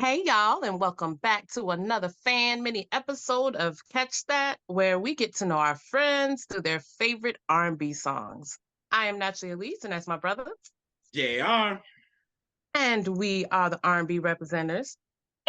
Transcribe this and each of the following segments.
Hey, y'all, and welcome back to another fan mini episode of Catch That, where we get to know our friends through their favorite R&B songs. I am naturally Elise, and that's my brother, JR. and we are the R&B representatives,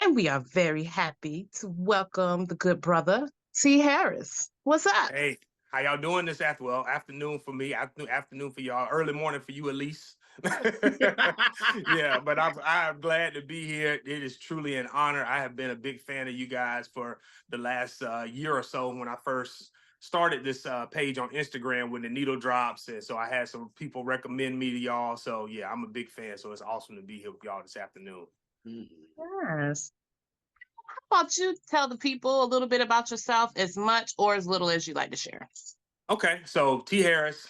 and we are very happy to welcome the good brother, T. Harris. What's up? Hey, how y'all doing this afternoon for me, afternoon for y'all, early morning for you, Elise. Yeah, but I'm glad to be here. It is truly an honor. I have been a big fan of you guys for the last year or so when I first started this page on Instagram when the needle drops, and so I had some people recommend me to y'all. So yeah, I'm a big fan. So it's awesome to be here with y'all this afternoon. Yes. How about you tell the people a little bit about yourself, as much or as little as you like to share? Okay, so T. Harris,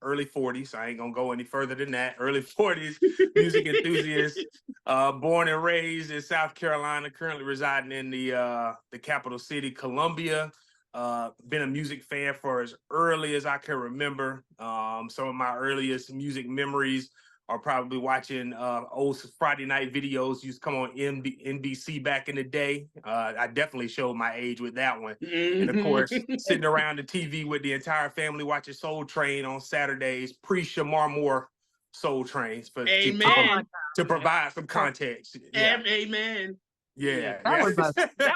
early 40s. I ain't gonna go any further than that. Early 40s, music enthusiast, born and raised in South Carolina, currently residing in the capital city, Columbia. Been a music fan for as early as I can remember. Some of my earliest music memories are probably watching old Friday night videos used to come on NBC back in the day. I definitely showed my age with that one. And of course, sitting around the TV with the entire family watching Soul Train on Saturdays, pre-Shalamar Moore Soul Trains to provide some context. Yeah. Amen. Yeah. That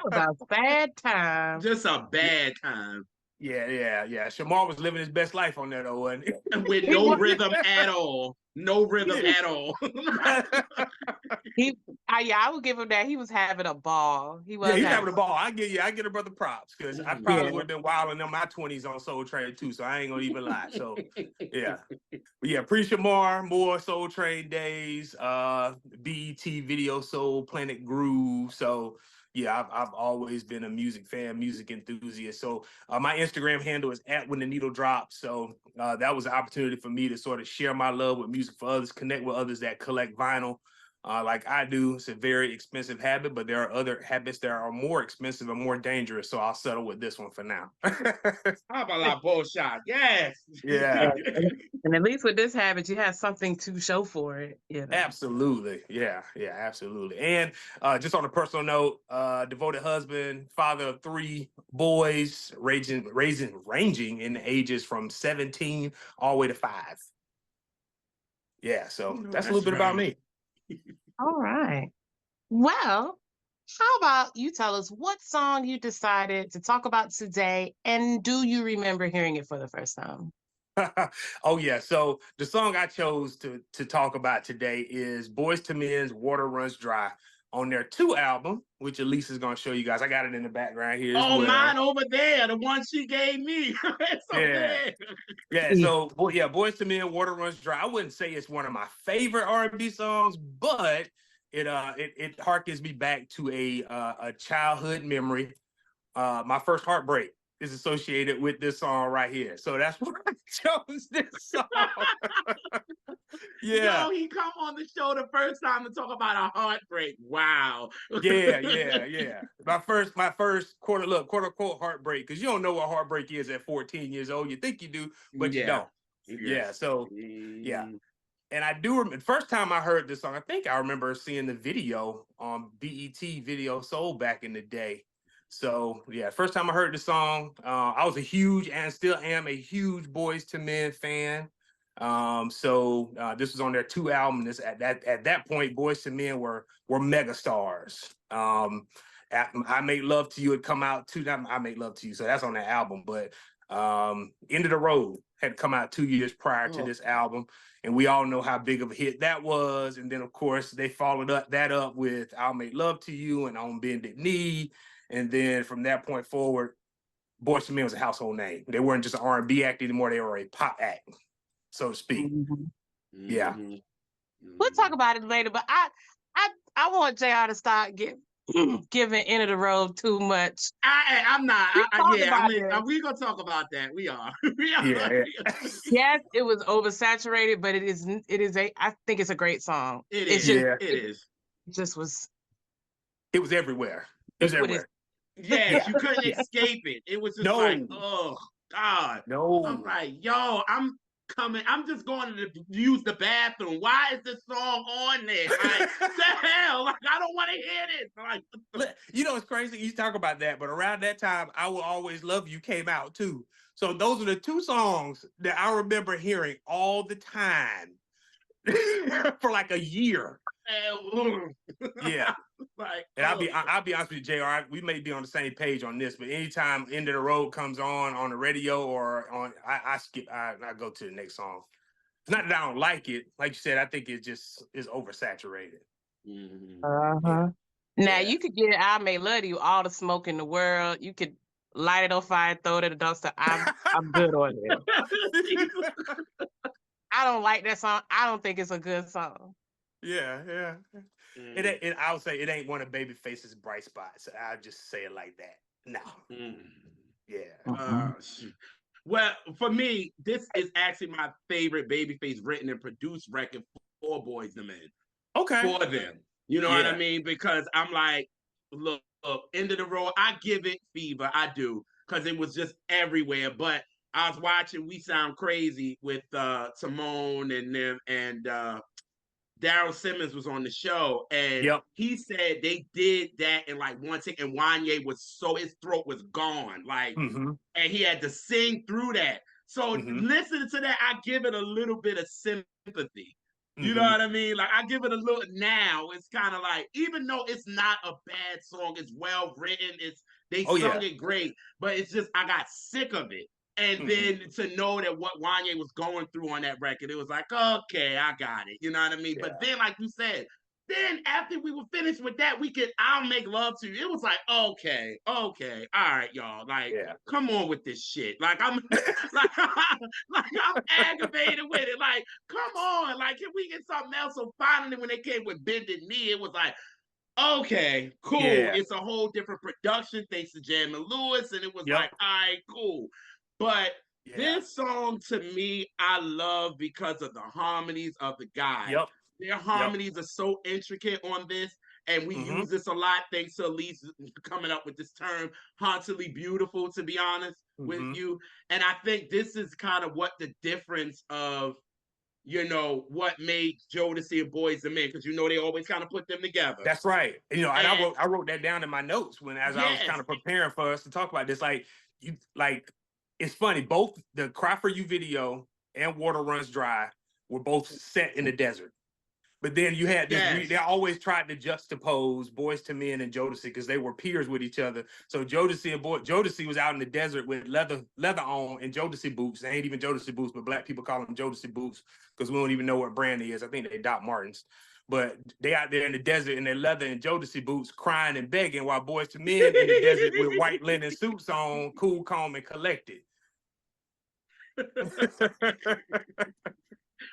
was a bad time. Just a bad time. Yeah. Shamar was living his best life on that old one. With no rhythm at all. No rhythm at all. I would give him that. He was having a ball. He's having a ball. I get a brother props because I probably would have been wilding in my 20s on Soul Train too. So I ain't gonna even lie. So yeah, pre-Shamar, more Soul Train days, BET Video Soul, Planet Groove. So yeah, I've always been a music fan, music enthusiast. So my Instagram handle is @WhenTheNeedleDrops. So that was an opportunity for me to sort of share my love with music for others, connect with others that collect vinyl. Like I do. It's a very expensive habit, but there are other habits that are more expensive and more dangerous. So I'll settle with this one for now. How about that bullshit? Yes. Yeah. And at least with this habit, you have something to show for it. You know? Absolutely. Yeah, absolutely. And just on a personal note, devoted husband, father of 3 boys, ranging in the ages from 17 all the way to 5. Yeah, so that's a little bit about me. All right. Well, how about you tell us what song you decided to talk about today, and do you remember hearing it for the first time? Oh yeah, so the song I chose to talk about today is Boyz II Men's Water Runs Dry on their 2 album, which Elise is going to show you guys. I got it in the background here as well. Mine over there, the one she gave me. Yeah, so Boyz II Men, Water Runs Dry. I wouldn't say it's one of my favorite R&B songs, but it harkens me back to a childhood memory. My first heartbreak is associated with this song right here. So that's why I chose this song. Yeah. Yo, he come on the show the first time to talk about a heartbreak. Wow. Yeah. My first quote unquote heartbreak, because you don't know what heartbreak is at 14 years old. You think you do, but you don't. Yeah. So yeah. And I do remember the first time I heard this song, I think I remember seeing the video on BET Video Soul back in the day. So yeah, first time I heard the song, I was a huge and still am a huge Boyz II Men fan. So this was on their 2 albums. At that point, Boyz II Men were mega stars. I Make Love to You had come out too. I Make Love to You, so that's on that album. But End of the Road had come out 2 years prior to this album, and we all know how big of a hit that was. And then of course they followed that up with I'll Make Love to You and On Bended Knee. And then from that point forward, Boyz II Men was a household name. They weren't just an R&B act anymore; they were a pop act, so to speak. Yeah. We'll talk about it later, but I want JR to start giving End of the Road too much. I'm not. We're gonna talk about that. We are. Yes, it was oversaturated, but it is I think it's a great song. It is. It just was. It was everywhere. It was everywhere. Yes, you couldn't escape it. It was just like, oh God. No. I'm like, yo, coming. I'm just going to use the bathroom. Why is this song on there? Like, the hell? Like, I don't want to hear this. Like, you know, it's crazy you talk about that, but around that time, I Will Always Love You came out too. So those are the two songs that I remember hearing all the time for like a year. Yeah. Like, and I'll be honest with you, JR. We may be on the same page on this, but anytime End of the Road comes on the radio or on, I skip. I go to the next song. It's not that I don't like it. Like you said, I think it just is oversaturated. Yeah. Now you could get I May Love You, all the smoke in the world. You could light it on fire, throw it in the dumpster. I'm good on it. I don't like that song. I don't think it's a good song. Yeah. I would say it ain't one of Babyface's bright spots. I'll just say it like that. No. Yeah. Well, for me, this is actually my favorite Babyface written and produced record for Boyz II Men. Okay. For them. You know what I mean? Because I'm like, look, End of the Road, I give it fever. I do. Because it was just everywhere. But I was watching We Sound Crazy with Simone and them, and Daryl Simmons was on the show, and he said they did that in like one take, and Wanye was so his throat was gone, like, and he had to sing through that. So listening to that, I give it a little bit of sympathy. You know what I mean? Like, I give it a little now. It's kind of like, even though it's not a bad song, it's well written. They sung it great, but it's just I got sick of it. And then to know that what Wanye was going through on that record, it was like, okay, I got it. You know what I mean? But then, like you said, then after we were finished with that, I'll Make Love to You. It was like, okay, all right, y'all. Like, come on with this shit. Like, I'm I'm aggravated with it. Like, come on. Like, can we get something else? So finally, when they came with Bended Knee, it was like, okay, cool. It's a whole different production thanks to Jam and Lewis. And it was like, all right, cool. But this song, to me, I love because of the harmonies of the guys. Their harmonies are so intricate on this, and we use this a lot thanks to Elise coming up with this term, hauntedly beautiful, to be honest with you. And I think this is kind of what the difference of, you know, what made Jodeci and Boyz II Men, because you know they always kind of put them together. That's right. You know, and I wrote that down in my notes as I was kind of preparing for us to talk about this. Like it's funny, both the Cry For You video and Water Runs Dry were both set in the desert. But then you had this, they always tried to juxtapose Boyz II Men and Jodeci because they were peers with each other. So Jodeci was out in the desert with leather on and Jodeci boots. They ain't even Jodeci boots, but black people call them Jodeci boots because we don't even know what brand they is. I think they Doc Martens. But they out there in the desert in their leather and Jodeci boots crying and begging while Boyz II Men in the desert with white linen suits on, cool, calm, and collected.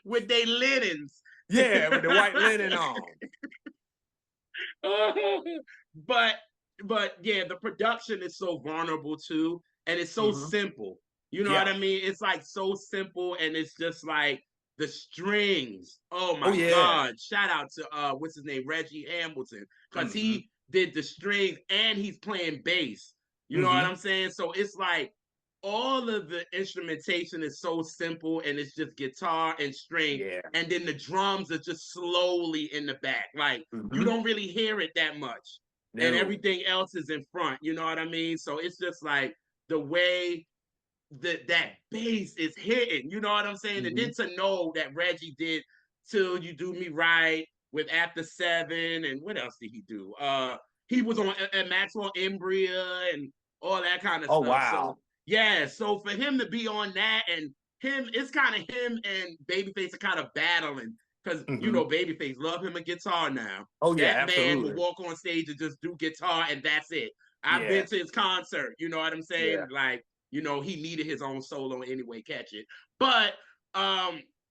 With their linens. Yeah, with the white linen on. But yeah, the production is so vulnerable too, and it's so simple. You know what I mean? It's like so simple, and it's just like the strings. Oh my God! Shout out to what's his name, Reggie Hamilton, because he did the strings and he's playing bass. You know what I'm saying? So it's like all of the instrumentation is so simple, and it's just guitar and string, and then the drums are just slowly in the back. Like you don't really hear it that much, and everything else is in front. You know what I mean? So it's just like the way that bass is hitting. You know what I'm saying? And then to know that Reggie did Till You Do Me Right with After 7, and what else did he do? He was on Maxwell Embria and all that kind of stuff. Wow. So, yeah, so for him to be on that, and it's kind of him and Babyface are kind of battling because you know Babyface love him a guitar now. That man will walk on stage and just do guitar and that's it. I've been to his concert. You know what I'm saying? Like, you know, he needed his own solo anyway. Catch it, but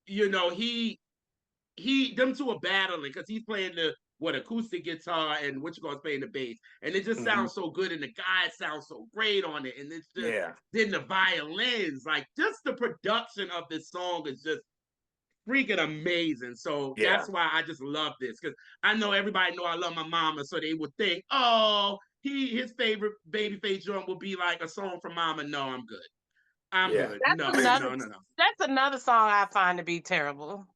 you know, them two are battling because he's playing the acoustic guitar and what you gonna playing the bass, and it just sounds so good, and the guys sound so great on it, and it's just then the violins, like just the production of this song is just freaking amazing. So that's why I just love this, because I know everybody know I love my mama, so they would think, oh, his favorite Babyface joint would be like a song from Mama. No, I'm good. I'm good. No. That's another song I find to be terrible.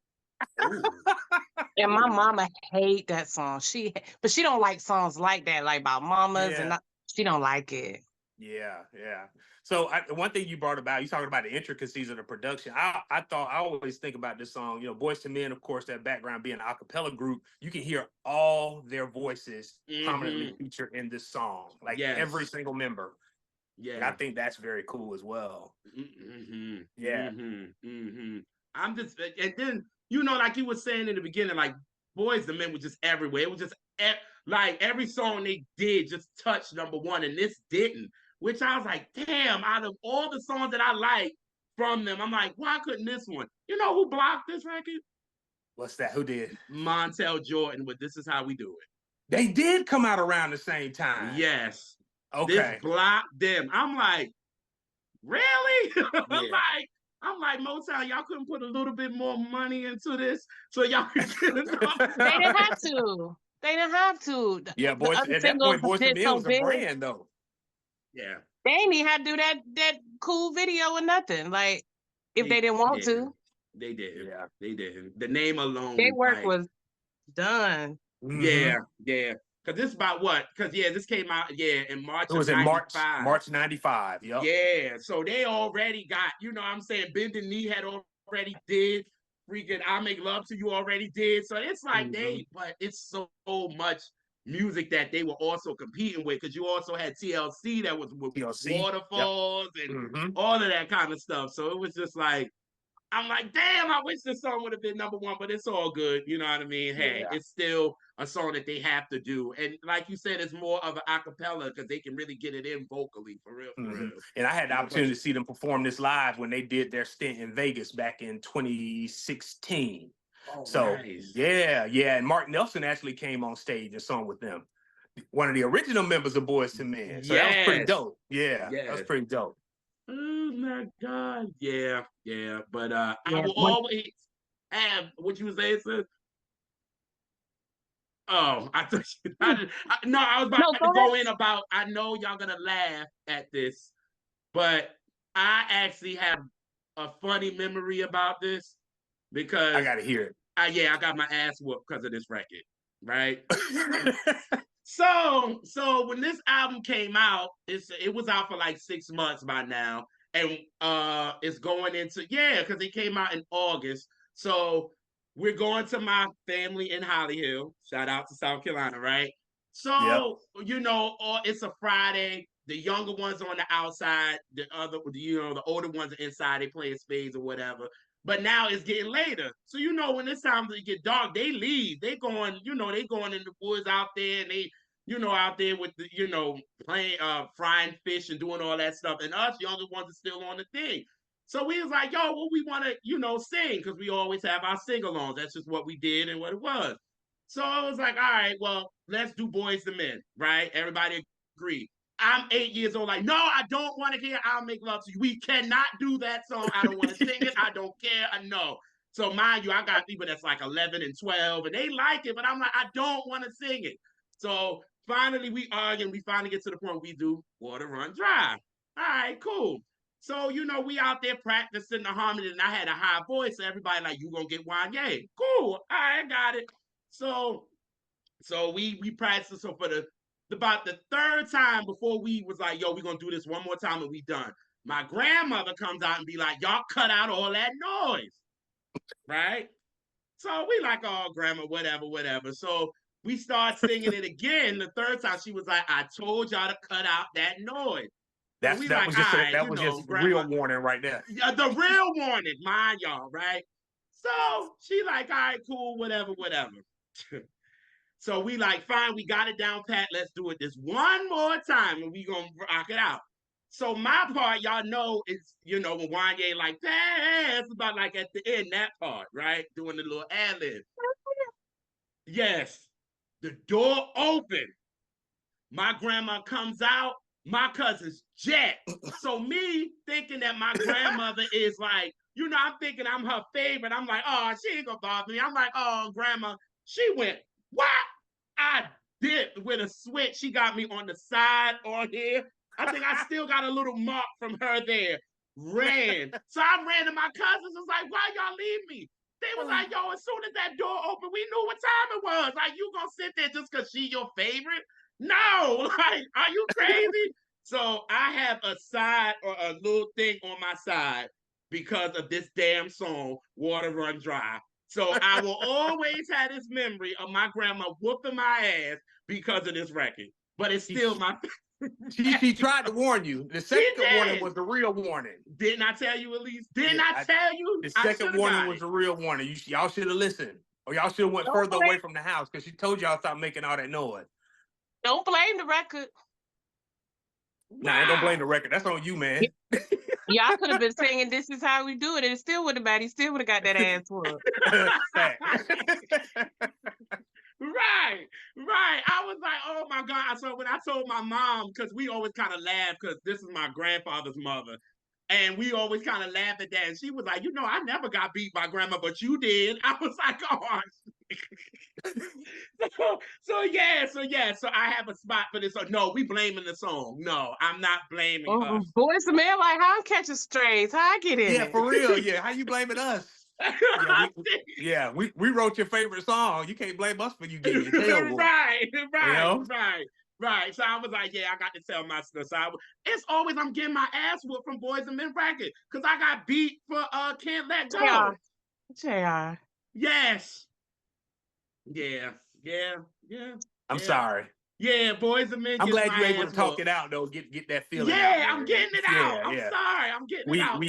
And my mama hate that song. But she don't like songs like that, like about mamas, and she don't like it. Yeah. So one thing you brought about, you talking about the intricacies of the production. I always think about this song, Boyz II Men, of course, that background being an a cappella group, you can hear all their voices prominently featured in this song, like every single member. Yeah. And I think that's very cool as well. I'm just, and then, like you were saying in the beginning, like Boyz II Men was just everywhere. It was just like every song they did just touched number one, and this didn't, which I was like, damn, out of all the songs that I like from them, I'm like, why couldn't this one? You know who blocked this record? What's that? Who did? Montel Jordan with This Is How We Do It. They did come out around the same time. Yes. Okay. This blocked them. I'm like, really? I'm like, Motown, y'all couldn't put a little bit more money into this so y'all could get it. They didn't have to. They didn't have to. Yeah, boys. At that point, Boyz II Men was a brand, though. Yeah. They ain't even had to do that cool video or nothing. Like, if they didn't want to. They did. Yeah. They did. The name alone. Their work was done. Yeah. Because this is about what? Because, this came out, in March of 95. It was in March 95, yep. Yeah, so they already got, I'm saying, Bend the Knee had already did. Freaking I Make Love to You already did. So it's like but it's so much music that they were also competing with, because you also had TLC that was with Waterfalls and all of that kind of stuff. So it was just like, I'm like, damn, I wish this song would have been number one, but it's all good. You know what I mean? Hey, it's still a song that they have to do. And like you said, it's more of an acapella because they can really get it in vocally, for real, for real. And I had the opportunity to see them perform this live when they did their stint in Vegas back in 2016. Oh, so, nice. Yeah. And Mark Nelson actually came on stage and sung with them. One of the original members of Boyz II Men. So that was pretty dope. Yeah, that was pretty dope. Oh my God. Yeah. But I will always have what you were saying, sis. Oh, I thought I was about to go in about, I know y'all gonna laugh at this, but I actually have a funny memory about this because I gotta hear it. I got my ass whooped because of this record, right? So when this album came out, it was out for like 6 months by now, and it's going into because it came out in August. So we're going to my family in Holly Hill. Shout out to South Carolina, right? So it's a Friday. The younger ones on the outside, the older ones are inside. They playing spades or whatever. But now it's getting later. So, when it's time to get dark, they leave. They going, they going in the woods out there, and they, out there with the, playing, frying fish and doing all that stuff. And us younger ones are still on the thing. So we was like, yo, what we want to, sing, because we always have our sing-alongs. That's just what we did and what it was. So I was like, all right, well, let's do Boyz II Men, right? Everybody agreed. I'm 8 years old, like, no, I don't want to hear I'll Make Love to You. We cannot do that song. I don't want to sing it. I don't care. I know. So mind you, I got people that's like 11 and 12, and they like it, but I'm like, I don't want to sing it. So finally we argue, and we finally get to the point we do Water Run Dry. All right, cool. So, we out there practicing the harmony, and I had a high voice, so everybody like, you gonna get Wanye. Cool. All right, I got it. So we practiced. So for about the third time before we was like, yo, we're going to do this one more time and we done. My grandmother comes out and be like, y'all cut out all that noise, right? So we like, oh, grandma, whatever. So we start singing it again. The third time she was like, I told y'all to cut out that noise. That was just real warning right there. Yeah, the real warning, mind y'all, right? So she like, all right, cool, whatever. So we like, fine, we got it down pat. Let's do it this one more time and we gonna rock it out. So my part, y'all know, is, when Wanye like, pass, about like at the end, that part, right? Doing the little ad-lib. Yes. The door open. My grandma comes out. My cousin's jet. So me thinking that my grandmother is like, I'm thinking I'm her favorite. I'm like, oh, she ain't gonna bother me. I'm like, oh, grandma. She went, what? I dipped with a switch. She got me on the side on here. I think I still got a little mark from her there. ran. So I ran to my cousins. Was like, why y'all leave me? They was like, yo, as soon as that door opened, we knew what time it was. Like, you gonna sit there just because she your favorite? No, like, are you crazy? So I have a side or a little thing on my side because of this damn song, Water Run Dry. So I will always have this memory of my grandma whooping my ass because of this record. But it's still my She tried to warn you. The second warning was the real warning. Didn't I tell you, Elise? Didn't I tell you? The second warning was the real warning. Y'all should have listened. Or y'all should have went further away from the house because she told y'all stop making all that noise. Don't blame the record. Nah, don't blame the record. That's on you, man. Y'all could have been singing "This Is How We Do It," and it still would have been. He still would have got that ass whooped. Right. I was like, oh my God. So when I told my mom, because we always kind of laugh, because this is my grandfather's mother, and we always kind of laugh at that. And she was like, you know, I never got beat by grandma, but you did. I was like, oh. So I have a spot for this. So no, we blaming the song. No, I'm not blaming us. Boyz II Men, like, how I'm catching strays? How I get in it? For real. Yeah, how you blaming us? We wrote your favorite song. You can't blame us for you getting your tail whooped. Right. So I was like, yeah, I got to tell my sister. So it's always I'm getting my ass whooped from Boyz II Men record because I got beat for Can't Let Go. JR. Yes. Yeah. I'm sorry. Yeah, Boyz II Men. I'm glad you're able to talk it out though. Get that feeling. Yeah, I'm getting it out. I'm sorry. I'm getting it out.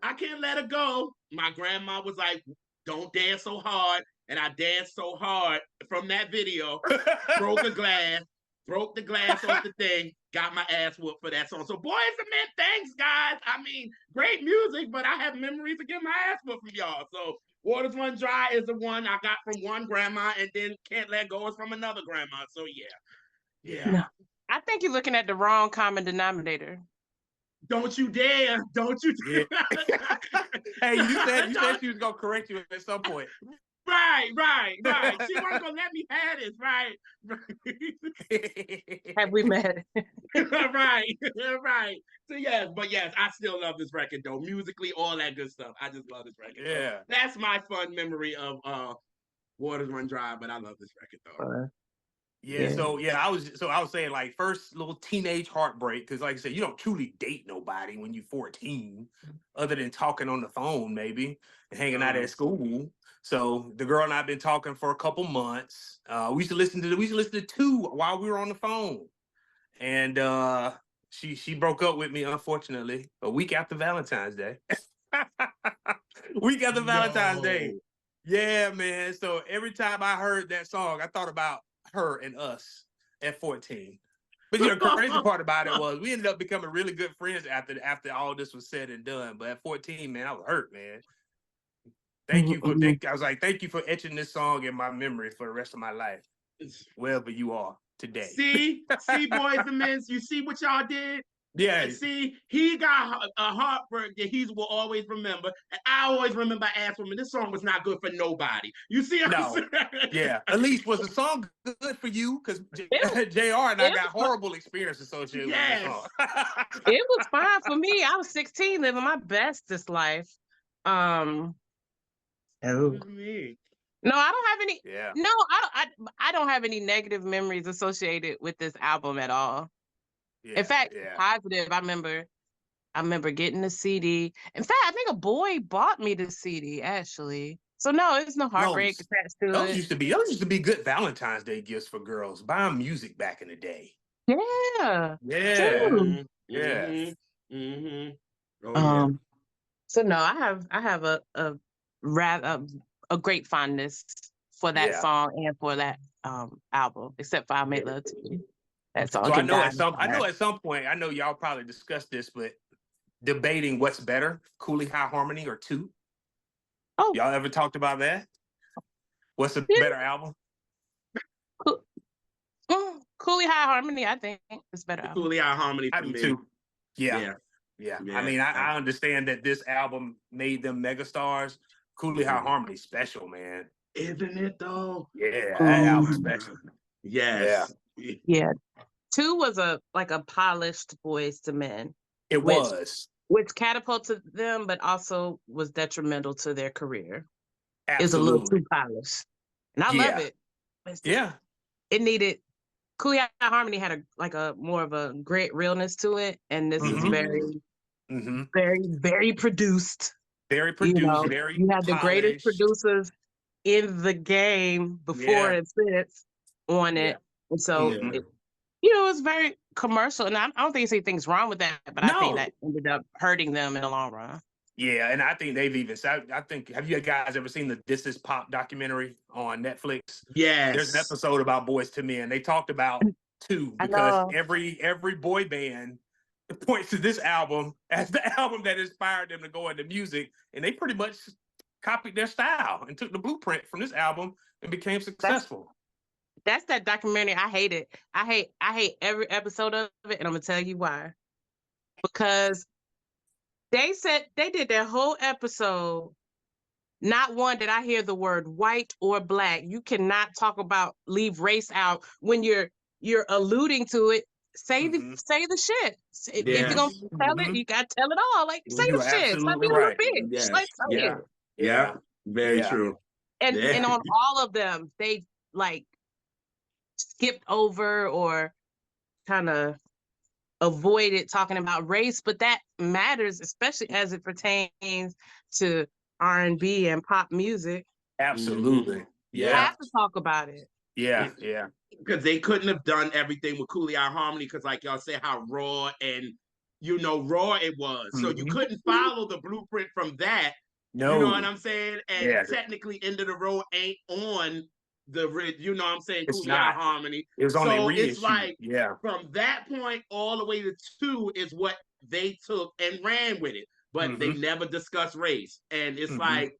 I can't let her go. My grandma was like, "Don't dance so hard," and I danced so hard from that video. Broke the glass off the thing. Got my ass whooped for that song. So Boyz II Men, thanks guys. I mean, great music, but I have memories of getting my ass whooped from y'all. So Waters Run Dry is the one I got from one grandma, and then Can't Let Go is from another grandma. So yeah. No. I think you're looking at the wrong common denominator. Don't you dare! Don't you dare! Yeah. Hey, you said she was gonna correct you at some point. Right. She wasn't gonna let me have this, right? Have we met? right. So yes, I still love this record though. Musically, all that good stuff. I just love this record. Yeah. So that's my fun memory of Waters Run Dry, but I love this record though. I was saying like first little teenage heartbreak because like I said, you don't truly date nobody when you're 14, other than talking on the phone maybe and hanging out at school. So the girl and I've been talking for a couple months. We used to listen to Two while we were on the phone, and she broke up with me unfortunately a week after Valentine's Day. Valentine's Day. Yeah, man. So every time I heard that song, I thought about her and us at 14. But the crazy part about it was we ended up becoming really good friends after all this was said and done. But at 14, man, I was hurt, man. Thank you for etching this song in my memory for the rest of my life. Wherever you are today. See, Boyz II Men, you see what y'all did? Yeah. And see, he got a heartbreak that he will always remember. And I always remember Ass Woman. This song was not good for nobody. You see what I'm saying? Yeah. Elise, was the song good for you? Because JR and I got horrible experience associated with this song. It was fine for me. I was 16 living my bestest life. No, I don't have any. Yeah. No, I don't have any negative memories associated with this album at all. Yeah, in fact, positive. I remember getting the CD. In fact, I think a boy bought me the CD actually. So no, it's no heartbreak attached to it. Those used to be good Valentine's Day gifts for girls. Buying music back in the day. Yeah. Yeah. Yeah. So no, I have a great fondness for that song and for that album, except for I Made Love to You. That's all. So I know at some point, I know y'all probably discussed this, but debating what's better, Cooley High Harmony or Two? Oh. Y'all ever talked about that? What's a better album? Cooley High Harmony, I think is better. Cooley High Harmony for me too. Yeah. I mean, I understand that this album made them megastars. Cooley High Harmony special, man. Isn't it though? Yeah, that album's special. Yes. Yeah. Two was a polished Boyz II Men. It was. which catapulted them, but also was detrimental to their career. Absolutely. It's a little too polished, and I love it. It needed. Cooley Harmony had a more of a great realness to it, and this is very, very produced. Very produced. Very. You have the greatest producers in the game before and since on it, and so it's very commercial. And I don't think anything's wrong with that, but I think that ended up hurting them in the long run. Yeah, and I think they've even. I think. Have you guys ever seen the "This Is Pop" documentary on Netflix? Yes. There's an episode about Boyz II Men. They talked about two because every boy band points to this album as the album that inspired them to go into music, and they pretty much copied their style and took the blueprint from this album and became successful. That's that documentary. I hate it. I hate every episode of it, and I'm gonna tell you why. Because they said they did their whole episode. Not one did I hear the word white or black. You cannot leave race out when you're alluding to it. Say the shit. If you're gonna tell it, you gotta tell it all. Like say the shit. Stop being a little bitch. Yes. Like say it. Yeah. Very true. And on all of them, they like skipped over or kind of avoided talking about race, but that matters, especially as it pertains to R&B and pop music. Absolutely. You have to talk about it. Yeah. Because they couldn't have done everything with Cooley Harmony because, like y'all say, how raw and raw it was. So you couldn't follow the blueprint from that. No. You know what I'm saying? And technically, End of the Road ain't on the Cooley Harmony. It was on the reissue. It's like from that point all the way to 2 is what they took and ran with it. But they never discussed race. And it's like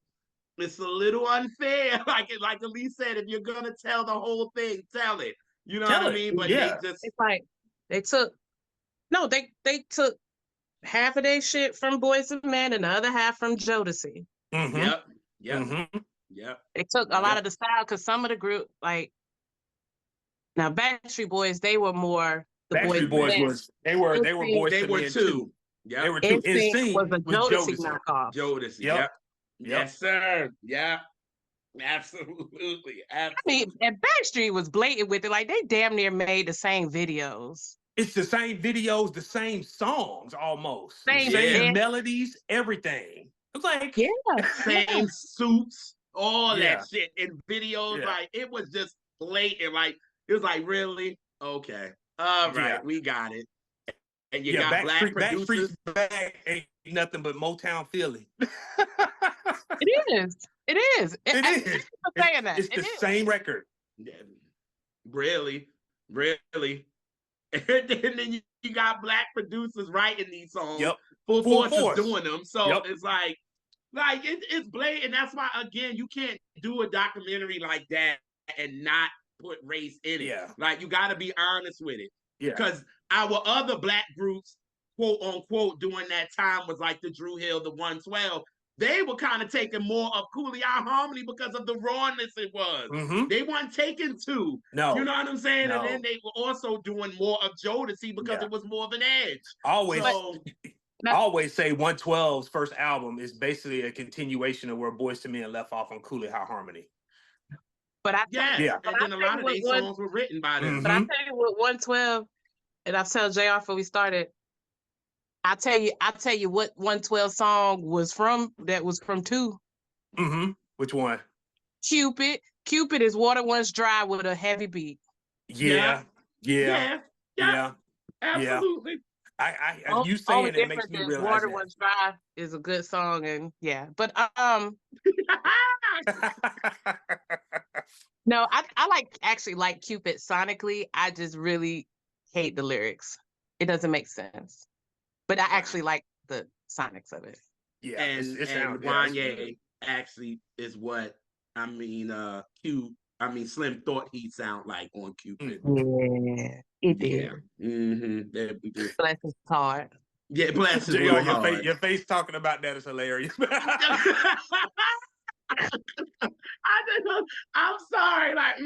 it's a little unfair. Like Elise said, if you're gonna tell the whole thing, tell it. You know what I mean? But it's like they took half of their shit from Boyz II Men and the other half from Jodeci. Yep. They took a lot of the style because some of the group, like now Backstreet Boys, they were more the Backstreet Boys they were Boyz II Men too. Yeah, they were two. NSYNC was a Jodeci knockoff. Jodeci. Yep. Yes, sir. Yeah. Absolutely. I mean, and Backstreet was blatant with it. Like they damn near made the same videos. It's the same videos, the same songs almost. Same melodies, everything. It's like same suits, all that shit in videos. Like it was just blatant. Like it was like, really? Okay. All right, we got it. And you got black producers. Backstreet's back ain't nothing but Motown Philly. It is. Thank you for saying that. It's the same record. Yeah. Really. And then you got black producers writing these songs. Yep. Full Force is doing them. So it's like it's blatant. That's why, again, you can't do a documentary like that and not put race in it. Yeah. Like, you got to be honest with it. Yeah. Because our other black groups, quote unquote, during that time was like the Drew Hill, the 112. They were kind of taking more of Cooley Harmony because of the rawness it was. They weren't taking 2. No. You know what I'm saying? No. And then they were also doing more of Jodeci because it was more of an edge. I always say 112's first album is basically a continuation of where Boyz II Men left off on Cooley Harmony. But and then a lot of these songs were written by them. But I tell you what, 112, and I tell JR before we started, I'll tell you what 112 song was from. That was from 2. Which one? Cupid. Cupid is Water Once Dry with a heavy beat. Yeah. Absolutely. You saying it makes me realize Water Once Dry is a good song, and but no, I actually like Cupid sonically. I just really hate the lyrics. It doesn't make sense. But I actually like the sonics of it. Yeah, and Wanye actually is what Slim thought he'd sound like on Cupid. Yeah, it did. Bless his heart. Yeah, bless his heart. Your face talking about that is hilarious. I'm sorry. Like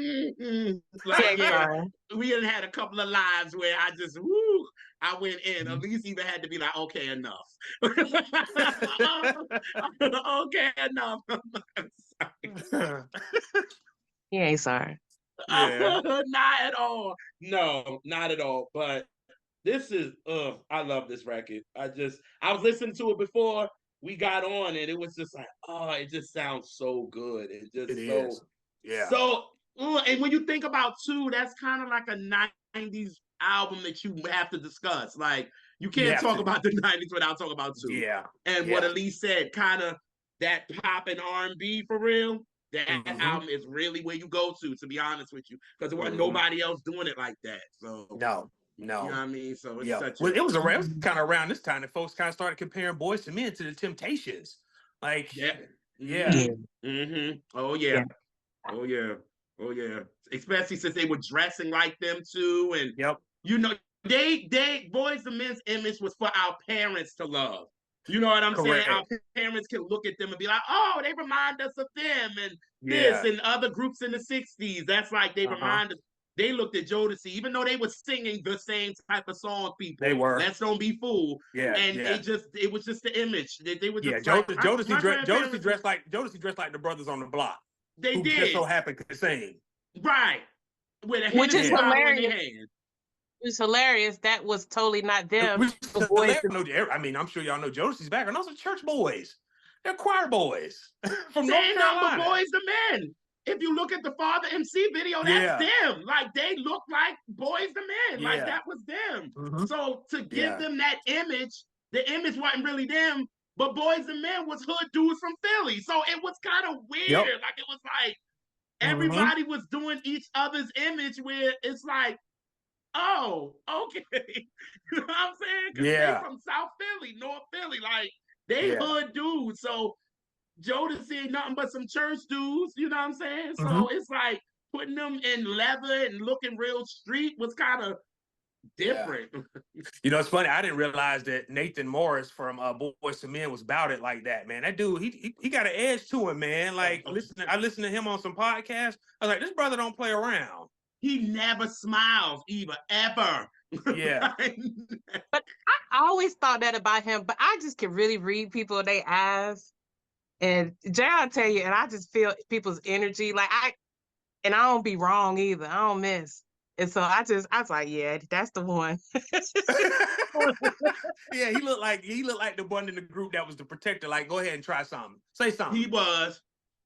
we had a couple of lives where I just I went in. Elise even had to be like, okay, enough. Okay, enough. He ain't sorry. Yeah. Not at all. No, not at all. But this is I love this record. I was listening to it before we got on, and it was just like, oh, it just sounds so good. It just so and when you think about too, that's kind of like a 90s album that you have to discuss. Like you can't talk about the 90s without talking about two. Yeah. And what Elise said, kind of that pop and R&B for real. That album is really where you go to be honest with you, because there wasn't nobody else doing it like that. So no. You know what I mean? So it's such it was kind of around this time that folks kind of started comparing Boyz II Men to the Temptations. Like, Oh yeah. Especially since they were dressing like them too, and you know, they Boyz II Men's image was for our parents to love. You know what I'm saying? Our parents can look at them and be like, oh, they remind us of them and this and other groups in the 60s. That's like they remind us. They looked at Jodeci, even though they were singing the same type of song, people. They were. Let's don't be fooled. It was just the image. They were just like, Jodeci dressed like the brothers on the block. They did. Just so happened to sing. Right. Which is hilarious. It's hilarious. That was totally not them. I mean, I'm sure y'all know Jodeci's background. Those are church boys. They're choir boys from North Carolina. Boyz II Men. If you look at the Father MC video, that's them. Like they look like Boyz II Men. Like that was them. So to give them that image, the image wasn't really them, but Boyz II Men was hood dudes from Philly. So it was kind of weird. Like it was like everybody was doing each other's image where it's like, oh, okay. You know what I'm saying? Because they from South Philly, North Philly. Like they hood dudes. So Jodeci ain't nothing but some church dudes, you know what I'm saying? So it's like putting them in leather and looking real street was kind of different. You know, it's funny. I didn't realize that Nathan Morris from Boyz II Men was about it like that, man. That dude, he got an edge to him, man. Like, I listened to him on some podcasts. I was like, this brother don't play around. He never smiles, ever. Yeah. But I always thought that about him, but I just can really read people in their eyes. And Jay, I'll tell you, and I just feel people's energy. Like I don't be wrong either. I don't miss. And so I was like, yeah, that's the one. Yeah, he looked like the one in the group that was the protector. Like, go ahead and try something. Say something. He was.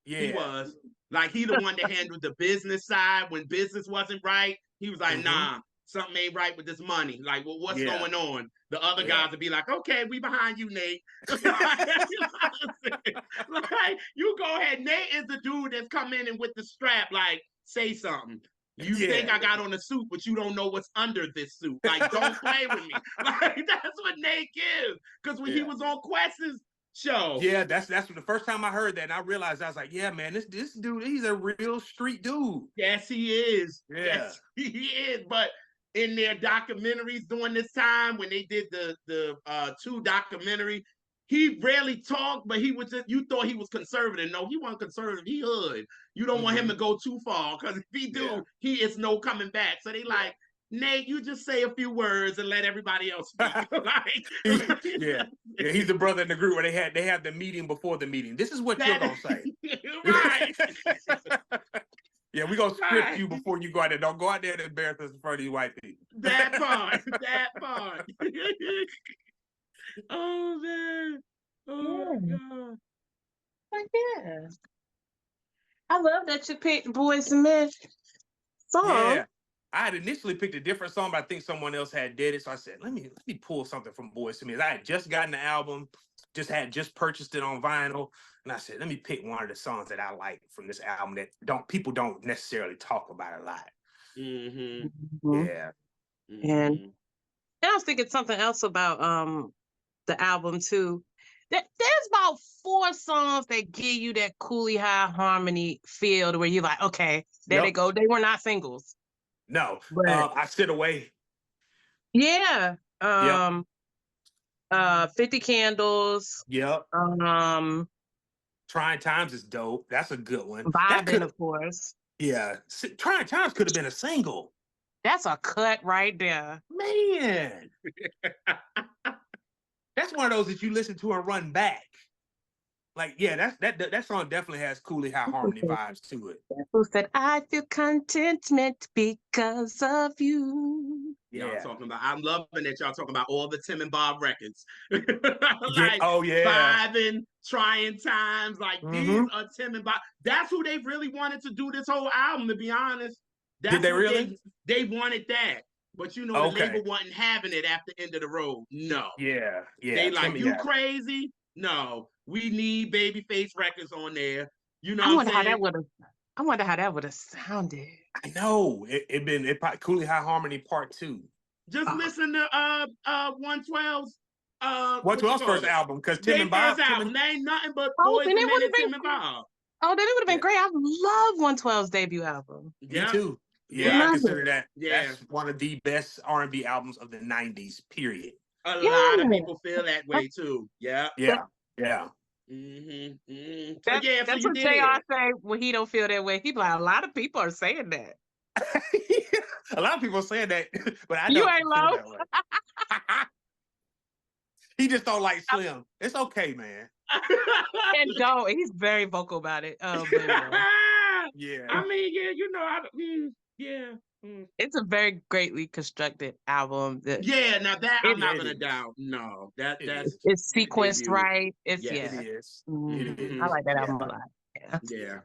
Yeah. He was. Like, he the one that handled the business side when business wasn't right. He was like, nah, something ain't right with this money. Like, well, what's going on? The other guys would be like, okay, we behind you, Nate. Like, you go ahead. Nate is the dude that's come in and with the strap, like, say something. You think I got on a suit, but you don't know what's under this suit. Like, don't play with me. Like, that's what Nate gives. Because when he was on Quest's show. Yeah, that's the first time I heard that, and I realized, I was like, yeah, man, this dude, he's a real street dude. Yes, he is. Yeah. Yes, he is. But in their documentaries during this time, when they did the 2 documentary, he rarely talked, but he was just, you thought he was conservative. No, he wasn't conservative. He hood. You don't want him to go too far, because if he do, he is no coming back. So they like, Nate, you just say a few words and let everybody else speak. He's the brother in the group where they have the meeting before the meeting. This is what you're gonna say. Right. Yeah, we're gonna script you before you go out there. Don't go out there and embarrass us in front of these white people. That part. Oh man. Oh my God. Yeah. I love that you picked Boyz II Men song. Yeah. I had initially picked a different song, but I think someone else had did it. So I said, let me pull something from Boyz II Men. I had just gotten the album, just purchased it on vinyl. And I said, let me pick one of the songs that I like from this album that people don't necessarily talk about a lot. Yeah. And I was thinking something else about the album too. There's about 4 songs that give you that coolie high harmony feel to where you're like, okay, there they go. They were not singles. No, I Sit Away. Yeah. 50 Candles. Yep. Trying Times is dope. That's a good one. Vibing, of course. Yeah. Trying Times could have been a single. That's a cut right there. Man. That's one of those that you listen to and run back. Like, yeah, that song definitely has Cooley High Harmony vibes to it. Who said, I feel contentment because of you. Y'all talking about, I'm loving that y'all talking about all the Tim and Bob records. Like, Five and Trying Times. Like, these are Tim and Bob. That's who they really wanted to do this whole album, to be honest. That's Did they really? They wanted that. But you know, the label wasn't having it after End of the Road. No. Yeah. They like, you crazy? No. We need Babyface records on there. You know what I'm saying? I wonder how that would have sounded. I know. It probably Cooley High Harmony Part 2. Just listen to 112's 112's first album, because Tim and Bob. First album. They ain't nothing but Boyz II Men and Tim and Bob. Oh, then it would have been great. I love 112's debut album. Me too. Yeah, I consider that. Yeah. That's one of the best R&B albums of the 90s, period. A lot of people feel that way too. Yeah. That's what JR say when he don't feel that way. He like, a lot of people are saying that. A lot of people are saying that, but I don't. You ain't low. That way. He just don't like Slim. It's okay, man. And don't. He's very vocal about it. Yeah. I mean, yeah, you know, It's a very greatly constructed album. Now that I'm not gonna doubt. No, that's it's sequenced right. It is. I like that album a lot. Yeah.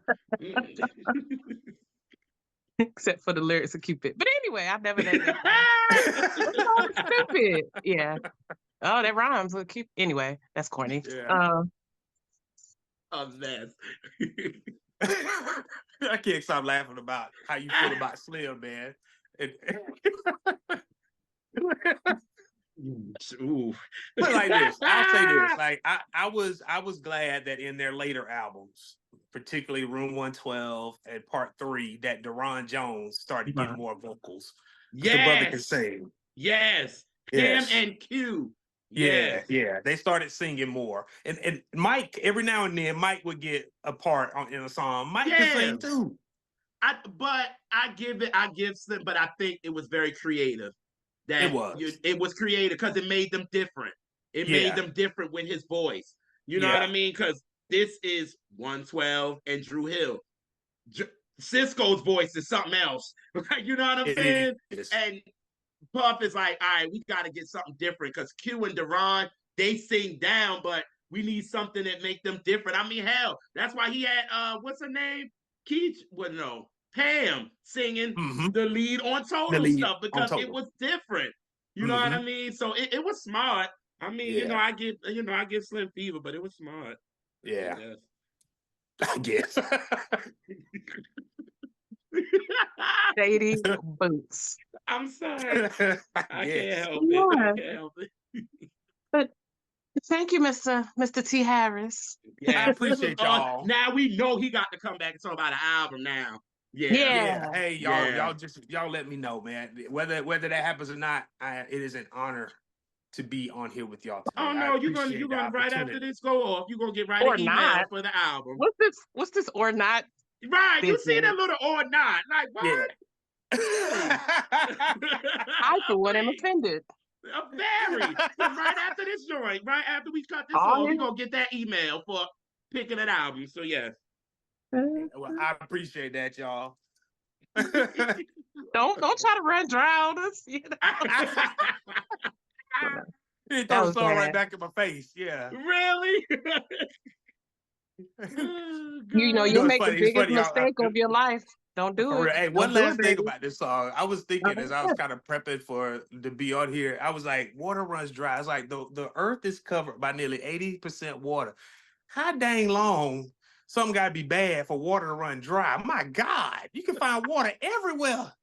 Except for the lyrics of Cupid. But anyway, I've never done that. So stupid. Yeah. Oh, that rhymes with Cupid. Anyway, that's corny. Yeah. A mess. I can't stop laughing about how you feel about Slim, man. Put it like this. I'll say this. Like I was glad that in their later albums, particularly Room 112 and Part 3, that Deron Jones started getting more vocals. Yes. The brother can sing. Yes. Him and Q. Yeah. They started singing more. And Mike, every now and then, Mike would get a part in a song. Mike can sing too. I give Slim, but I think it was very creative. It was creative because it made them different. It made them different with his voice. You know what I mean? Because this is 112 and Drew Hill. Cisco's voice is something else. You know what I'm saying? And Puff is like, all right, we got to get something different because Q and Deron, they sing down, but we need something that make them different. I mean, hell, that's why he had what's her name? Pam singing the lead on Total stuff because it was different. You know what I mean? So it was smart. I mean, you know, I give Slim fever, but it was smart. Yeah. I guess. Shady boots. I'm sorry. I can't help it. But thank you, Mr. T. Harris. Yeah, I appreciate y'all. Now we know he got to come back and talk about an album now. Yeah. Hey, y'all let me know, man. Whether that happens or not, it is an honor to be on here with y'all today. Oh no, you're gonna right after this go off, you're gonna get right an email for the album. What's this or not? Right, you see that little or not. Like what? Yeah. I for one am offended. Very. Right after this joint, right after we cut this off, you're gonna get that email for picking an album. So yes. Well, I appreciate that, y'all. Don't try to run dry on us. You know? He throw the song right back in my face. Yeah. Really? You know, you'll make the biggest mistake of your life. Don't do it. Hey, one last thing about this song. I was thinking as I was kind of prepping to be on here, I was like, water runs dry. It's like the earth is covered by nearly 80% water. How dang long something got to be bad for water to run dry? My God, you can find water everywhere.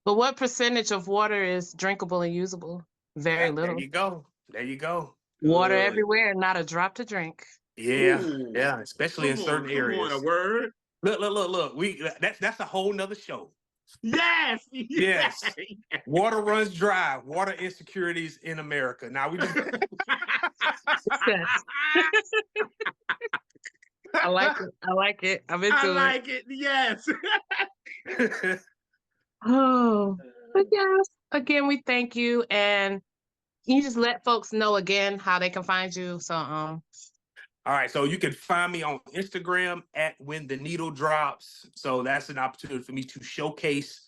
But what percentage of water is drinkable and usable? Very little. There you go. Water everywhere and not a drop to drink. Yeah. Ooh. Yeah, especially in certain areas. Come on, a word. Look. That's a whole nother show. Yes. Water runs dry. Water insecurities in America. Now we just I like it. I'm into it. I like it. Yes. Oh. But yes, again, we thank you. And can you just let folks know again how they can find you? So, all right, so you can find me on Instagram at When the Needle Drops. So that's an opportunity for me to showcase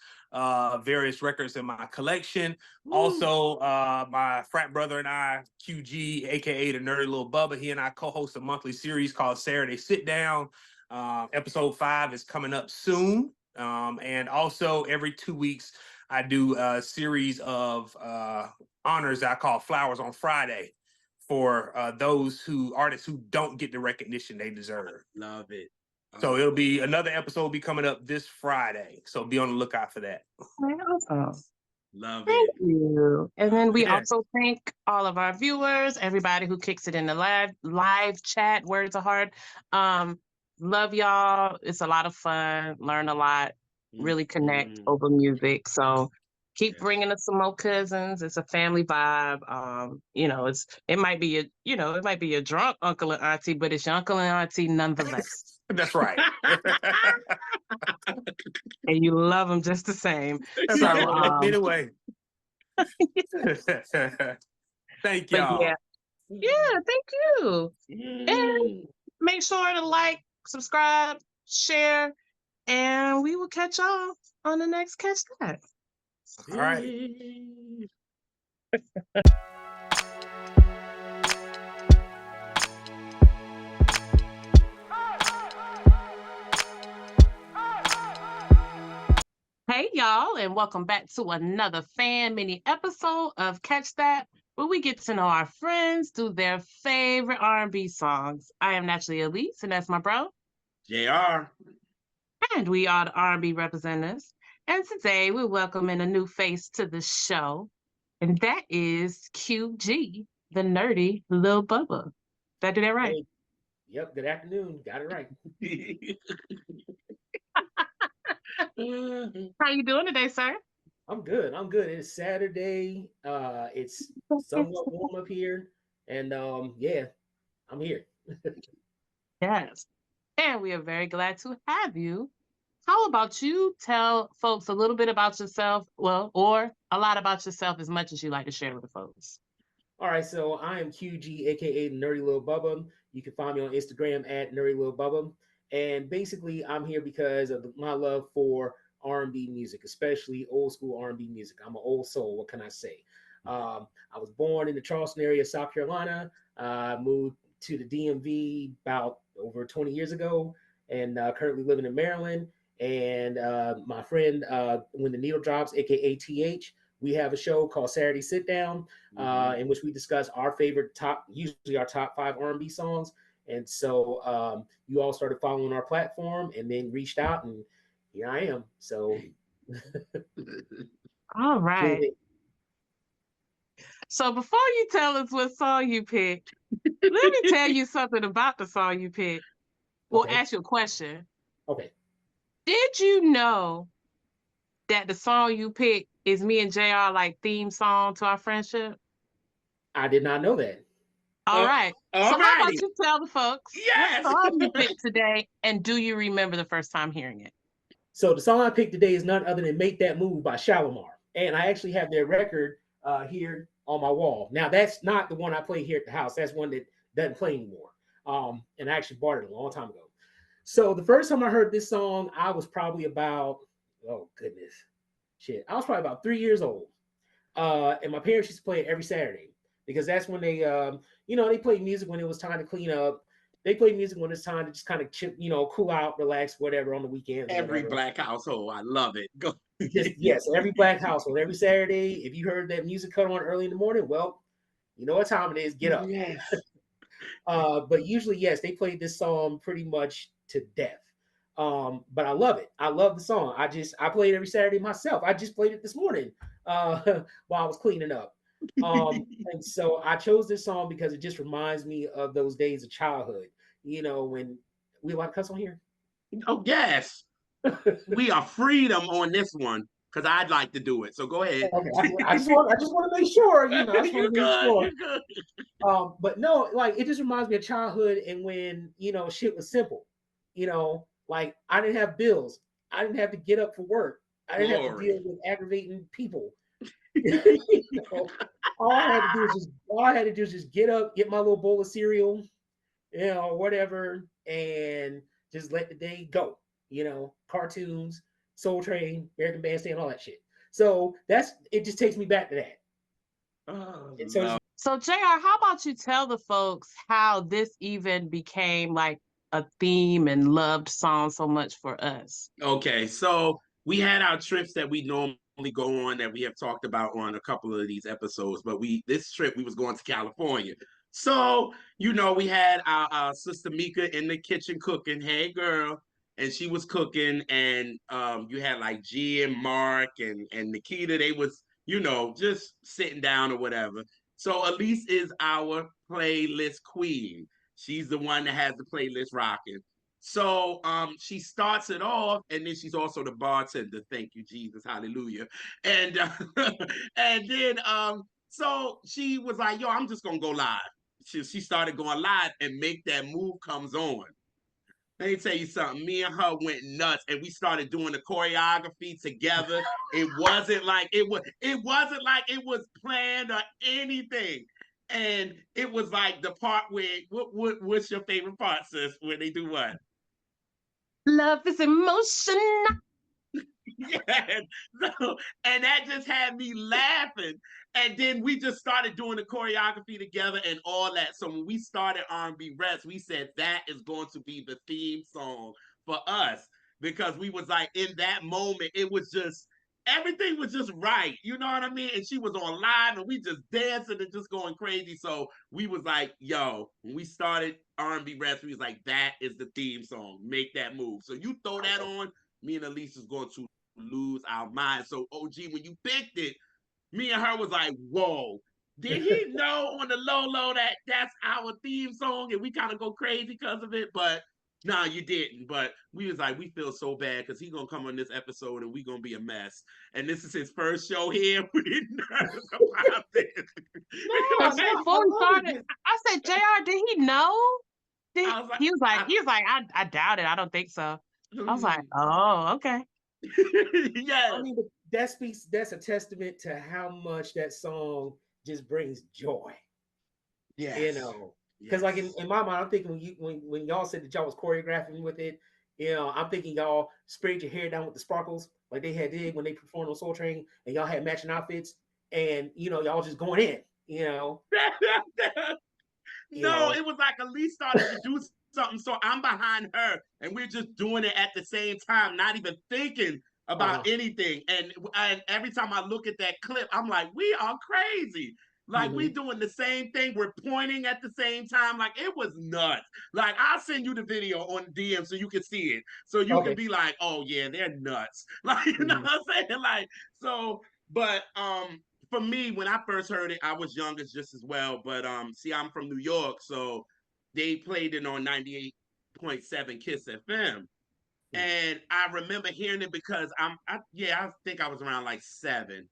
various records in my collection. Also, my frat brother and I, QG, aka the Nerdy Little Bubba, he and I co-host a monthly series called Saturday Sit Down. Episode 5 is coming up soon. And also every 2 weeks, I do a series of honors that I call Flowers on Friday for those artists who don't get the recognition they deserve. Love it. So it'll be another episode be coming up this Friday. So be on the lookout for that. awesome. Love Thank it. you. And then we Yes. also thank all of our viewers, everybody who kicks it in the live chat, Words of Heart. Love y'all. It's a lot of fun. Learn a lot. Really connect over music. So keep bringing us some more cousins. It's a family vibe. You know, it might be a drunk uncle and auntie, but it's your uncle and auntie nonetheless. That's right. And you love them just the same. That's So, right. Anyway. Thank y'all. Yeah, thank you. And make sure to like, subscribe, share, and we will catch y'all on the next Catch That. All right. Hey, y'all, and welcome back to another fan mini episode of Catch That, where we get to know our friends through their favorite R&B songs. I am naturally Elise, and that's my bro, JR. And we are the R&B representatives. And today we're welcoming a new face to the show, and that is QG, the nerdy Lil Bubba. Did I do that right? Hey. Yep, good afternoon. Got it right. How you doing today, sir? I'm good. It's Saturday. It's somewhat warm up here. And yeah, I'm here. Yes. And we are very glad to have you. How about you tell folks a little bit about yourself, or a lot about yourself, as much as you like to share with the folks. All right, so I am QG, aka Nerdy Lil Bubba. You can find me on Instagram at Nerdy Lil Bubba. And basically, I'm here because of my love for R&B music, especially old school R&B music. I'm an old soul. What can I say? I was born in the Charleston area of South Carolina. I moved to the DMV about over 20 years ago, and currently living in Maryland. And my friend, When the Needle Drops, aka TH, we have a show called Saturday Sit Down, in which we discuss our favorite usually our top 5 R&B songs. And so you all started following our platform and then reached out, and here I am. So, all right. So before you tell us what song you picked, let me tell you something about the song you picked. We'll ask you a question. Okay. Did you know that the song you picked is me and JR like theme song to our friendship? I did not know that. All right. So how about you tell the folks Yes. what song you picked today, and do you remember the first time hearing it? So the song I picked today is none other than Make That Move by Shalamar. And I actually have their record here on my wall. Now, that's not the one I play here at the house. That's one that doesn't play anymore. And I actually bought it a long time ago. So the first time I heard this song, I was probably about, oh goodness, I was probably about 3 years old. And my parents used to play it every Saturday because that's when they, they played music when it was time to clean up. They play music when it's time to just kind of cool out, relax, whatever on the weekends. Every black household, I love it. Go. Yes, every black household, every Saturday. If you heard that music cut on early in the morning, well, you know what time it is. Get up. Yes. But usually, yes, they played this song pretty much to death. But I love it. I love the song. I play it every Saturday myself. I just played it this morning while I was cleaning up. And so I chose this song because it just reminds me of those days of childhood. When we allowed to cuss on here. Oh yes, we are freedom on this one because I'd like to do it. So go ahead. Okay, I just want to make sure. I just want to make sure. You're good. But no, like it just reminds me of childhood and when shit was simple. Like I didn't have bills. I didn't have to get up for work. I didn't have to deal with aggravating people. You know, all I had to do is just get up, get my little bowl of cereal, you know, whatever, and just let the day go. You know, cartoons, Soul Train, American Bandstand, all that shit. So it just takes me back to that. Oh, so JR, how about you tell the folks how this even became like a theme and loved song so much for us? Okay, so we had our trips that we normally go on that we have talked about on a couple of these episodes, but this trip we was going to California. So, you know, we had our sister Mika in the kitchen cooking. Hey girl. And she was cooking, and you had like G and Mark and Nikita. They was, you know, just sitting down or whatever. So Elise is our playlist queen. She's the one that has the playlist rocking. So she starts it off, and then she's also the bartender. Thank you, Jesus, hallelujah. And and then so she was like, "Yo, I'm just gonna go live." She started going live, and Make That Move comes on. Let me tell you something. Me and her went nuts, and we started doing the choreography together. It wasn't like it was. It wasn't like it was planned or anything. And it was like the part where what's your favorite part, sis? Where they do what? Love is emotion. Yeah. So, and that just had me laughing. And then we just started doing the choreography together and all that. So when we started rnbreps, we said that is going to be the theme song for us, because we was like, in that moment, it was just, everything was just right. You know what I mean? And she was on live, and we just dancing and just going crazy. So we was like, yo, when we started rnbreps, we was like, that is the theme song. Make That Move. So you throw that on, me and Elise is going to lose our mind. So OG, when you picked it, me and her was like, whoa. Did he know on the low that that's our theme song and we kind of go crazy because of it? But no, you didn't. But we was like, we feel so bad because he's gonna come on this episode and we gonna be a mess. And this is his first show here. We're nervous about this. No, before we started, I said, JR, did he know? He was like, I doubt it. I don't think so. I was like, oh, okay. Yes. I mean, that's a testament to how much that song just brings joy. Yes. You know, because like in my mind, I'm thinking when y'all said that y'all was choreographing with it, you know, I'm thinking y'all sprayed your hair down with the sparkles like they did when they performed on Soul Train, and y'all had matching outfits, and you know, y'all just going in, you know. No, it was like Elise started to do something, so I'm behind her, and we're just doing it at the same time, not even thinking about anything. And every time I look at that clip, I'm like, we are crazy. Like we doing the same thing. We're pointing at the same time. Like it was nuts. Like I'll send you the video on DM so you can see it. So you can be like, oh yeah, they're nuts. Like, you know what I'm saying? Like, so, but for me, when I first heard it, I was young just as well. But see, I'm from New York, so they played it on 98.7 Kiss FM. And I remember hearing it because I think I was around like 7.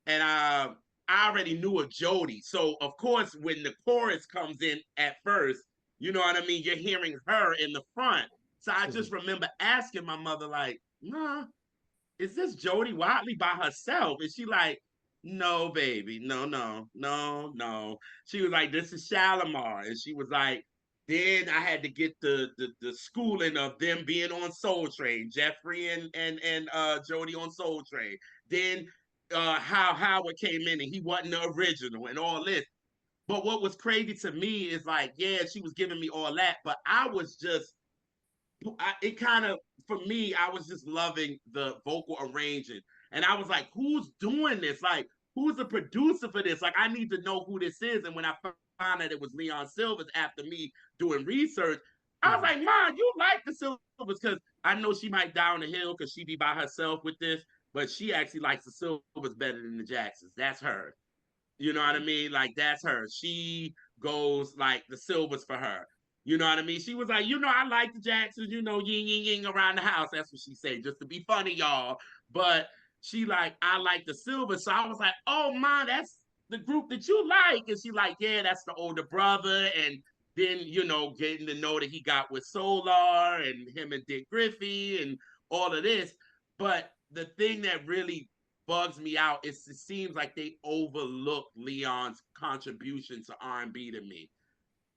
And I already knew a Jody. So of course, when the chorus comes in at first, you know what I mean? You're hearing her in the front. So I just remember asking my mother, like, "Ma, is this Jody Watley by herself?" And she like, "No, baby, no. She was like, "This is Shalamar." And she was like, then I had to get the schooling of them being on Soul Train, Jeffrey and Jody on Soul Train. Then how Howard came in and he wasn't the original and all this. But what was crazy to me is like, yeah, she was giving me all that, but I was just it kind of, for me, I was just loving the vocal arranging. And I was like, who's doing this? Like, who's the producer for this? Like, I need to know who this is. And when I found that it was Leon Silvers after me doing research, I was like, Mom, you like the Silvers? Because I know she might die on the hill because she be by herself with this, but she actually likes the Silvers better than the Jacksons. That's her. You know what I mean? Like, that's her. She goes like the Silvers for her. You know what I mean? She was like, I like the Jacksons, yin, yin, yin around the house. That's what she said, just to be funny, y'all. But she like, I like the Silvers. So I was like, oh, Mom, that's the group that you like. And she like, yeah, that's the older brother. And then, getting to know that he got with Solar and him and Dick Griffey and all of this. But the thing that really bugs me out is it seems like they overlook Leon's contribution to R&B to me.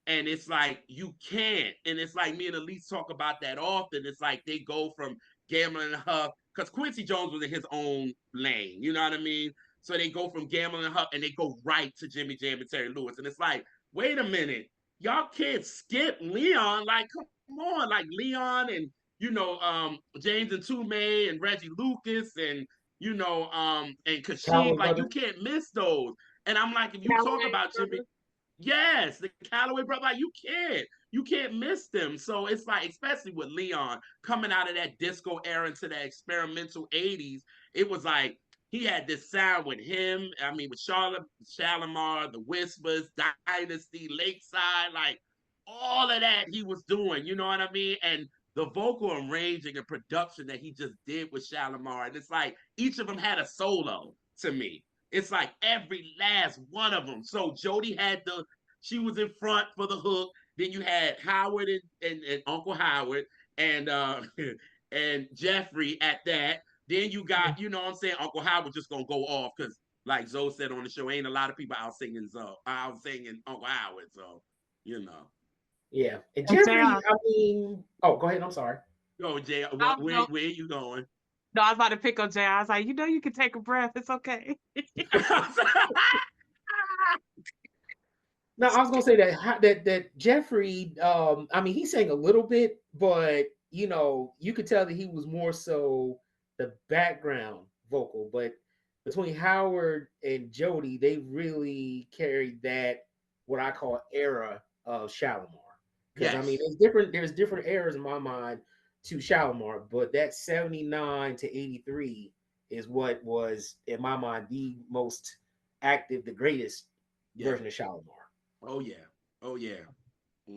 And it's like, you can't. And it's like me and Elise talk about that often. It's like they go from Gambling and Huff, because Quincy Jones was in his own lane. You know what I mean? So they go from Gambling and Huff and they go right to Jimmy Jam and Terry Lewis. And it's like, wait a minute. Y'all can't skip Leon. Like, come on. Like Leon and, James and Toomey and Reggie Lucas and, and Kasheem. Like, you can't miss those. And I'm like, if you talk about Jimmy, yes, the Calloway brother, like you can't miss them. So it's like, especially with Leon coming out of that disco era into that experimental 80s, it was like he had this sound with him. I mean, with Shalamar, the Whispers, Dynasty, Lakeside, like all of that he was doing, you know what I mean? And the vocal arranging and production that he just did with Shalamar, and it's like each of them had a solo to me. It's like every last one of them. So Jody she was in front for the hook. Then you had Howard and Uncle Howard and and Jeffrey at that. Then you got, you know what I'm saying, Uncle Howard just gonna go off because, like Zoe said on the show, ain't a lot of people out singing Uncle Howard. So, Yeah. And Jeffrey, I mean, oh, go ahead. I'm sorry. Go, Jay. Where are you going? No, I was about to pick up Jay. I was like, you can take a breath. It's okay. No, I was gonna say that Jeffrey, I mean, he sang a little bit, but you could tell that he was more so the background vocal. But between Howard and Jody, they really carried that what I call era of Shalamar. Because I mean, there's different eras in my mind to Shalamar, but that 79 to 83 is what was in my mind the most active, the greatest version of Shalamar. Oh yeah.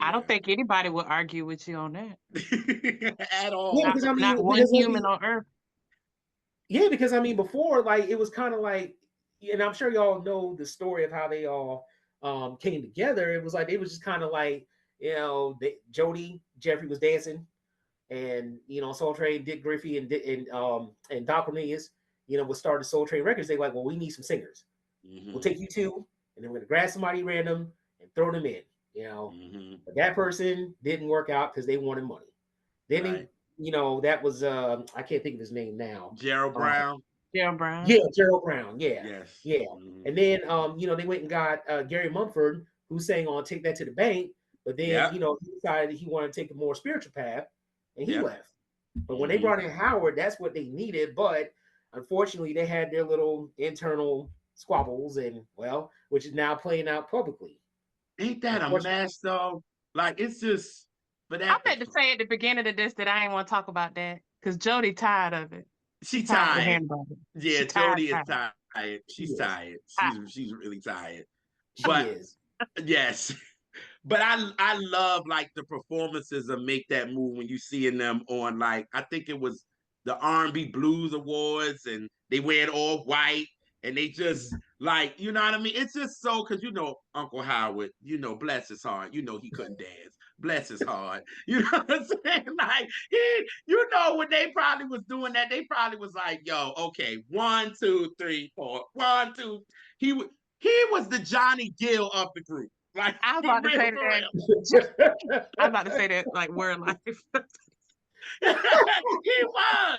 I don't think anybody would argue with you on that at all. Yeah, because I mean, not one human on earth. Yeah, because I mean, before, like, it was kind of like, and I'm sure y'all know the story of how they all came together. It was like they was just kind of like, Jeffrey was dancing, and Soul Train, Dick Griffey, and Doc Cornelius, would start the Soul Train Records. They were like, well, we need some singers. Mm-hmm. We'll take you two, and then we're gonna grab somebody random and throw them in. But that person didn't work out because they wanted money. Then that was I can't think of his name now. Gerald Brown. Gerald Brown. Yeah, Gerald Brown. Yeah. Yes. Yeah. Mm-hmm. And then they went and got Gary Mumford, who sang on Take That to the Bank, but then he decided he wanted to take a more spiritual path, and he left. But when they brought in Howard, that's what they needed. But unfortunately, they had their little internal squabbles, and which is now playing out publicly. Ain't that a mess though? Like, it's just. But I meant to say at the beginning of this that I ain't want to talk about that because Jody tired of it. She tired. Yeah, Jody is tired. She's tired. She's really tired. But she is. Yes. But I love like the performances that make that move when you seeing them on, like, I think it was the R&B Blues Awards, and they wear it all white. And they just like, you know what I mean? It's just so, because Uncle Howard, bless his heart, he couldn't dance. Bless his heart. You know what I'm saying? Like, when they probably was doing that, they probably was like, yo, okay, 1, 2, 3, 4, 1, 2. He was the Johnny Gill of the group. Like, I was about to say that. I was about to say that, like, word life. He was.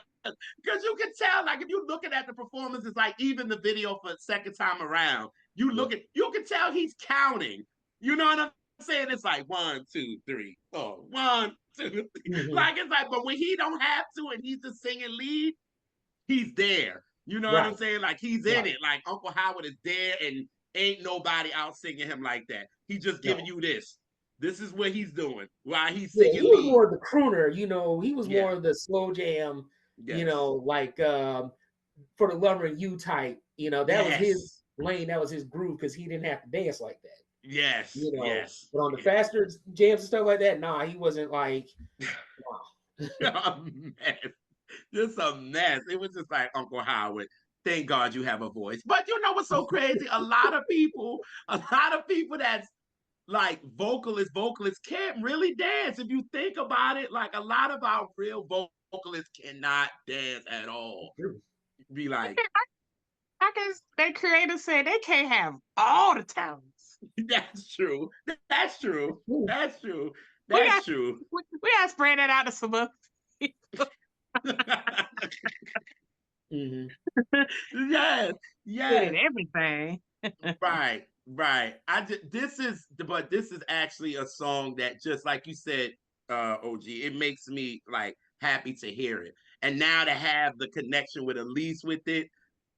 Because you can tell, like, if you're looking at the performances, like even the video for the second time around, you can tell he's counting. You know what I'm saying? It's like 1, 2, 3, 4, 1, 2, 3. Mm-hmm. Like, it's like, but when he don't have to and he's the singing lead, he's there. You know what I'm saying? Like, he's in it. Like, Uncle Howard is there, and ain't nobody out singing him like that. He's just giving you this. This is what he's doing while he's singing. He was more the crooner, he was more of the slow jam. Like For the Lover and You type, that was his lane, that was his groove, because he didn't have to dance like that. Yes. But on the faster jams and stuff like that, nah, he wasn't like, wow. Just a mess. It was just like, Uncle Howard, thank God you have a voice. But you know what's so crazy? A lot of people that's like vocalists can't really dance. If you think about it, like a lot of our real vocalists cannot dance at all. be like, I guess they creators said they can't have all the talents. that's true. That's true. That's true. We That's got true. we got to spread that out to some other people. Yes, yes. Everything. Right, right. This is actually a song that, just like you said, OG, it makes me like happy to hear it. And now to have the connection with Elise with it,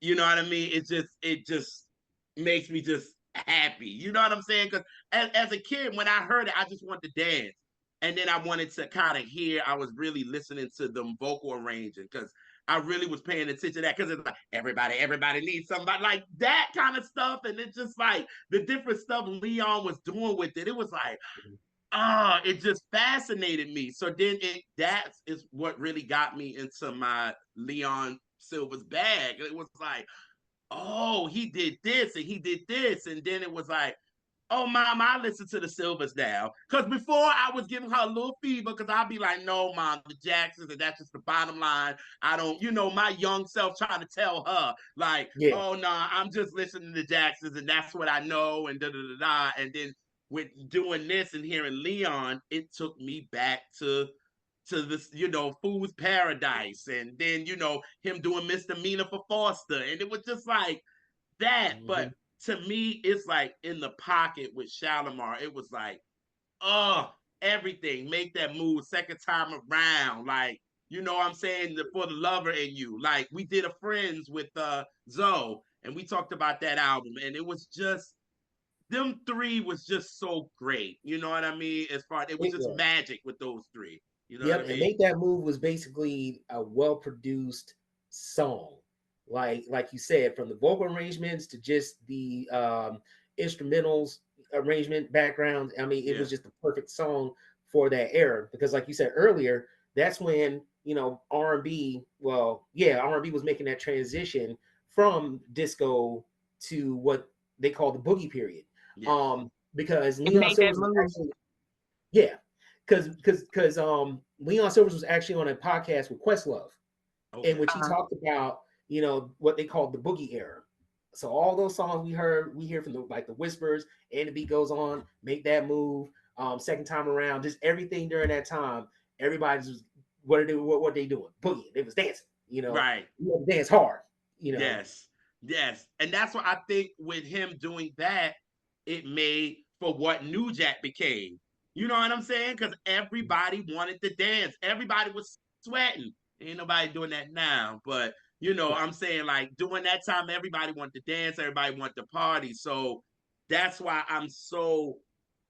you know what I mean? It just makes me just happy. You know what I'm saying? Because as a kid, when I heard it, I just wanted to dance. And then I wanted to kind of hear, I was really listening to them vocal arranging, because I really was paying attention to that, because it's like everybody needs somebody, like that kind of stuff. And it's just like the different stuff Leon was doing with it. It was like, it just fascinated me. So then that is what really got me into my Leon Silver's bag. It was like, oh, he did this and he did this. And then it was like, oh, mom, I listen to the Silvers now. Because before I was giving her a little fever, because I'd be like, no, mom, the Jacksons, and that's just the bottom line. I don't, my young self trying to tell her, like, oh, no, I'm just listening to the Jacksons, and that's what I know, and da-da-da-da. And then with doing this and hearing Leon, it took me back to this, Fool's Paradise. And then, him doing Misdemeanor for Foster. And it was just like that. But to me, it's like in the pocket with Shalamar. It was like, everything. Make that move second time around. Like, you know what I'm saying? For the lover in you. Like, we did a Friends with Zoe, and we talked about that album. And it was just, them three was just so great. You know what I mean? As far it was just magic with those three. You know what I mean? And Make That Move was basically a well-produced song. Like you said, from the vocal arrangements to just the instrumentals arrangement background. I mean, it was just the perfect song for that era, because like you said earlier, that's when R&B, R&B was making that transition from disco to what they call the boogie period. Because Leon Silvers was actually, because Leon Silvers was actually on a podcast with Questlove, in which he talked about what they called the boogie era. So all those songs we hear from the Whispers, and the beat goes on, Make That Move, second time around, just everything during that time. Everybody's just, what they doing? Boogie. They was dancing. Right. Dance hard. Yes, and that's what I think with him doing that, it made for what New Jack became. You know what I'm saying? Because everybody wanted to dance. Everybody was sweating. Ain't nobody doing that now, but I'm saying, like, during that time, everybody wanted to dance, everybody wanted to party. So that's why I'm so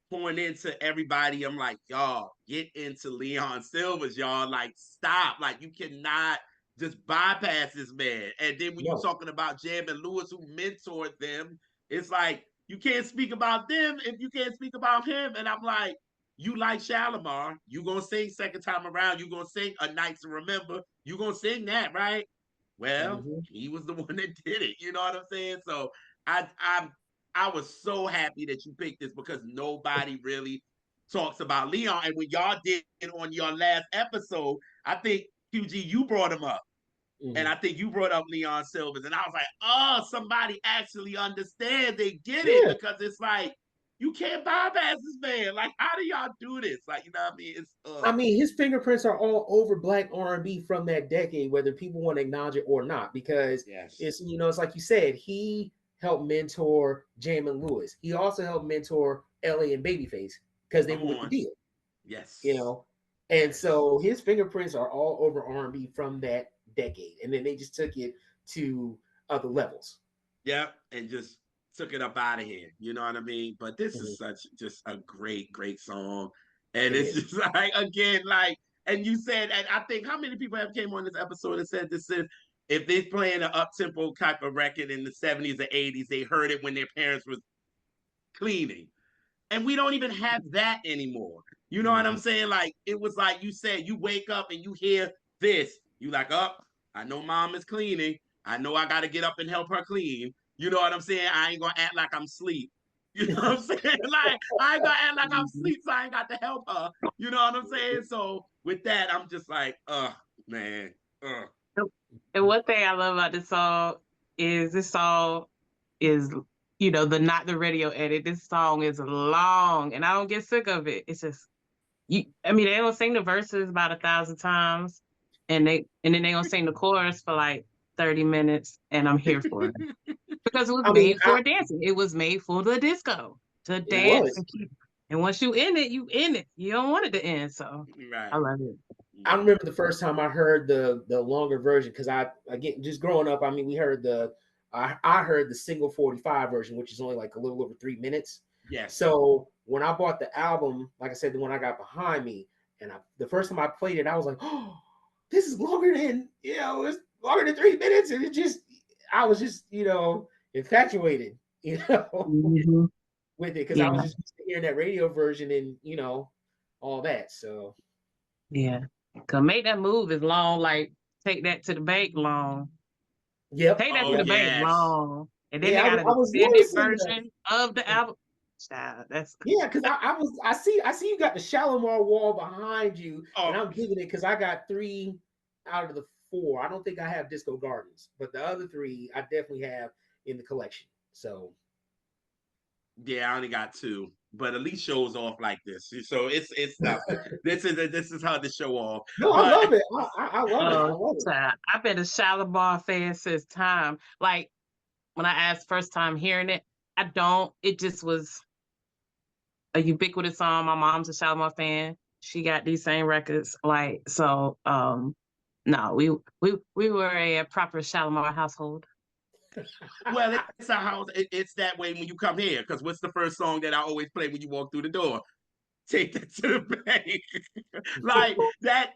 pouring into everybody. I'm like, y'all, get into Leon Silvers, y'all. Like, stop. Like, you cannot just bypass this man. And then when you're talking about Jam and Lewis, who mentored them, it's like, you can't speak about them if you can't speak about him. And I'm like, you like Shalamar, you gonna sing Second Time Around, you gonna sing A Night to Remember, you gonna sing that, right? Well, he was the one that did it. You know what I'm saying? So I was so happy that you picked this, because nobody really talks about Leon. And when y'all did it on your last episode, I think QG, you brought him up. And I think you brought up Leon Silvers. And I was like, oh, somebody actually understands. They get it, because it's like, you can't bypass this man. Like, how do y'all do this? Like, you know what I mean? I mean, his fingerprints are all over Black R&B from that decade, whether people want to acknowledge it or not, because it's, it's like you said, he helped mentor Jam and Lewis. He also helped mentor LA and Babyface, because they were with the deal. Yes. And so his fingerprints are all over R&B from that decade. And then they just took it to other levels. Yeah, and just took it up out of here. You know what I mean? But this is just a great, great song. And it's just like, again, like, and you said, and I think how many people have came on this episode and said this is, if they're playing an up-tempo type of record in the 70s or 80s, they heard it when their parents was cleaning. And we don't even have that anymore. You know what I'm saying? Like, it was like you said, you wake up and you hear this. You like, I know mom is cleaning. I know I got to get up and help her clean. You know what I'm saying? I ain't going to act like I'm asleep. You know what I'm saying? Like, I ain't going to act like I'm asleep, so I ain't got to help her. You know what I'm saying? So with that, I'm just like, man. And one thing I love about this song is the not the radio edit. This song is long and I don't get sick of it. It's just they don't sing the verses about 1,000 times and then they gonna sing the chorus for like 30 minutes and I'm here for it. Because it was made for dancing. It was made for the disco to dance and once you in it, you in it. You don't want it to end. So I love it. I remember the first time I heard the longer version because again just growing up. I mean, we heard I heard the single 45 version, which is only like a little over 3 minutes. Yes. So when I bought the album, like I said, the one I got behind me, and the first time I played it, I was like, "Oh, this is longer than it's longer than 3 minutes," and I was just infatuated, Mm-hmm. with it because I was just hearing that radio version and all that. So yeah, cause Make That Move is long, like Take That to the Bank long. Yep. Take That to the Bank long, and then they got an extended version of the album. Child, that's because I see you got the Shalamar wall behind you, and I'm giving it because I got 3 out of the 4. I don't think I have Disco Gardens, but the other 3 I definitely have in the collection. So yeah, I only got 2, but at least shows off like this. So it's nothing. this is how to show off. No, I love it. I love it. I love it. I've been a Shalamar fan since time. Like when I asked first time hearing it, it just was a ubiquitous song. My mom's a Shalamar fan. She got these same records. Like, so no, we were a proper Shalamar household. Well, it's a house. It's that way when you come here. Because what's the first song that I always play when you walk through the door? Take That to the Bank. Like that.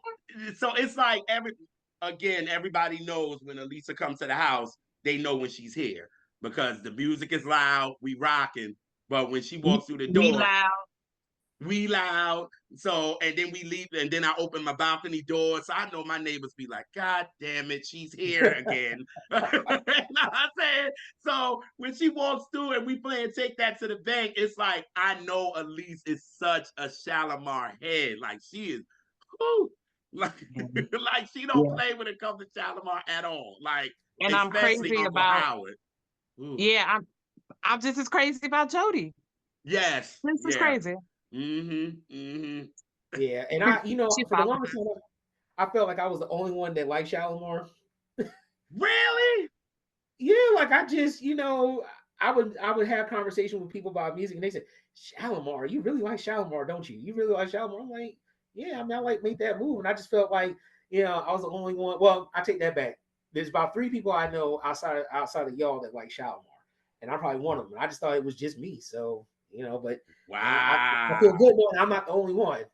So it's like everybody knows when Elisa comes to the house, they know when she's here because the music is loud, we rocking. But when she walks through the door, we loud. So, and then we leave, and then I open my balcony door. So I know my neighbors be like, God damn it, she's here again. You know what I'm saying? So when she walks through and we play and Take That to the Bank, it's like, I know Elise is such a Shalamar head. Like she is, whoo, like she don't play when it comes to Shalamar at all. Like, and I'm crazy Uncle about Howard. Ooh. Yeah, I'm just as crazy about Jody. Yes. This is crazy. Yeah, and I, for the longest time, I felt like I was the only one that liked Shalamar. Really? Yeah, like I just, I would have conversation with people about music, and they said, "Shalamar, you really like Shalamar, don't you? You really like Shalamar?" I'm like, "Yeah, I mean, I like Make That Move," and I just felt like, I was the only one. Well, I take that back. There's about 3 people I know outside of y'all that like Shalamar, and I'm probably one of them. I just thought it was just me, so but wow, I feel good knowing I'm not the only one.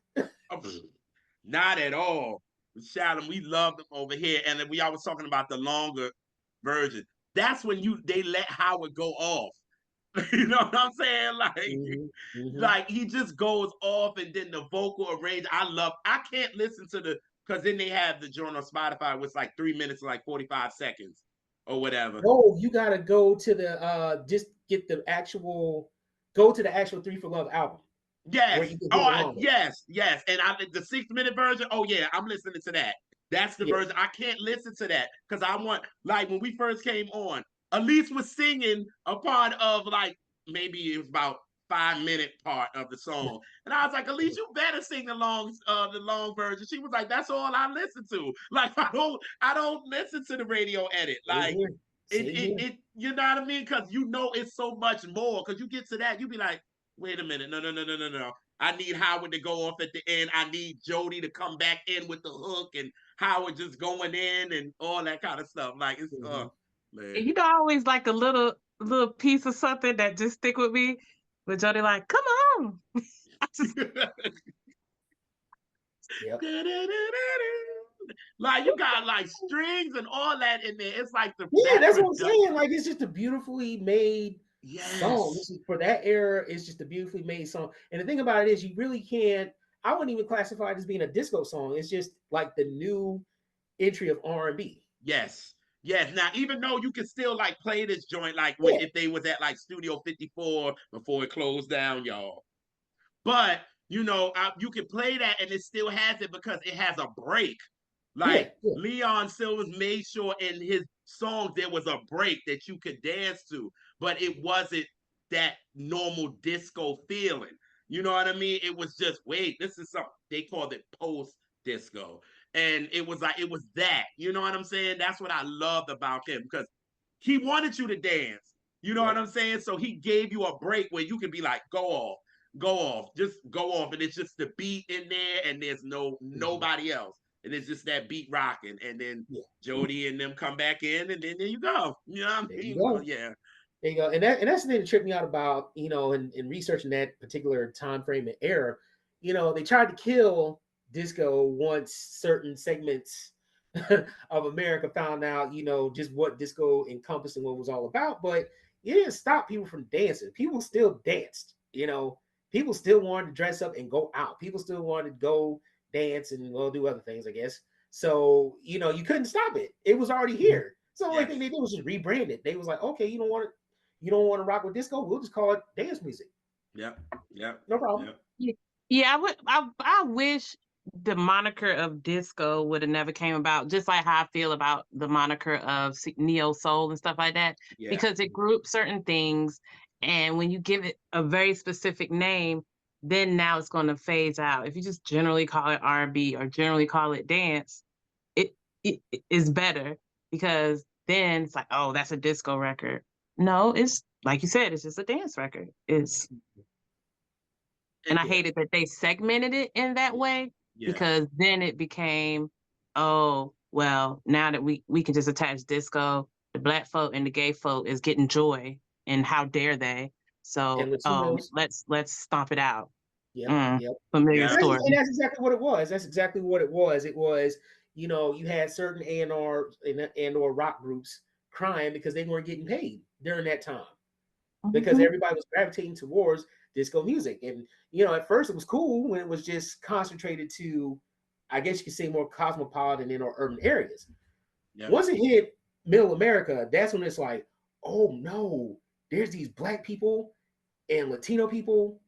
Not at all. Shalam, we love them over here, and then we always talking about the longer version. That's when they let Howard go off. You know what I'm saying? Like, like he just goes off, and then the vocal arrange. I can't listen to because then they have the joint on Spotify, which like 3 minutes, like 45 seconds or whatever. No, you gotta go to the just get the actual. Go to the actual 3 for Love album. Yes. Yes. And the 6-minute version. Oh yeah, I'm listening to that. That's the version. I can't listen to that because I want like when we first came on, Elise was singing a part of like maybe it was about 5-minute part of the song, and I was like, Elise, you better sing the long version. She was like, that's all I listen to. Like I don't listen to the radio edit. Like it you know what I mean? Because it's so much more. Because you get to that, you be like, wait a minute, no. I need Howard to go off at the end. I need Jody to come back in with the hook and Howard just going in and all that kind of stuff. Like it's man. I always like a little piece of something that just stick with me. But Jody like, come on. Yep. Like you got like strings and all that in there. It's like that's what I'm saying. Like it's just a beautifully made song. This is, for that era, it's just a beautifully made song. And the thing about it is, you really can't. I wouldn't even classify it as being a disco song. It's just like the new entry of R&B. Yes. Now, even though you can still like play this joint, like if they was at like Studio 54 before it closed down, y'all. But you can play that and it still has it because it has a break. Like Leon Silvers made sure in his songs there was a break that you could dance to, but it wasn't that normal disco feeling. You know what I mean? It was just, wait, this is something they called it post disco. And it was like, it was that. You know what I'm saying? That's what I loved about him, because he wanted you to dance. You know what I'm saying? So he gave you a break where you can be like, go off, just go off. And it's just the beat in there, and there's nobody else. And it's just that beat rocking. And then Jody and them come back in, and then there you go. You know what I mean? Well, yeah. There you go. And that's the thing that tripped me out about, you know, in researching that particular time frame and era. You know, they tried to kill disco once certain segments of America found out, you know, just what disco encompassed and what it was all about. But it didn't stop people from dancing. People still danced, you know. People still wanted to dress up and go out. People still wanted to go dance and do other things, I guess. So, you know, you couldn't stop it. It was already here. So the only thing they did was just rebrand it. They was like, okay, you don't want to rock with disco? We'll just call it dance music. Yep. No problem. Yeah, I wish the moniker of disco would have never came about, just like how I feel about the moniker of neo soul and stuff like that, because it groups certain things, and when you give it a very specific name, then now it's going to phase out. If you just generally call it R&B or generally call it dance, it is better, because then it's like, oh, that's a disco record. No, it's like you said, it's just a dance record. And I hated that they segmented it in that way, because then it became, oh, well, now that we can just attach disco, the black folk and the gay folk is getting joy, and how dare they? So let's stomp it out. Familiar story. And that's exactly what it was. It was, you know, you had certain A&R and or rock groups crying because they weren't getting paid during that time, because everybody was gravitating towards disco music. And, you know, at first it was cool when it was just concentrated to, I guess you could say, more cosmopolitan and or urban areas. Once it hit middle America, that's when it's like, oh no, there's these black people and Latino people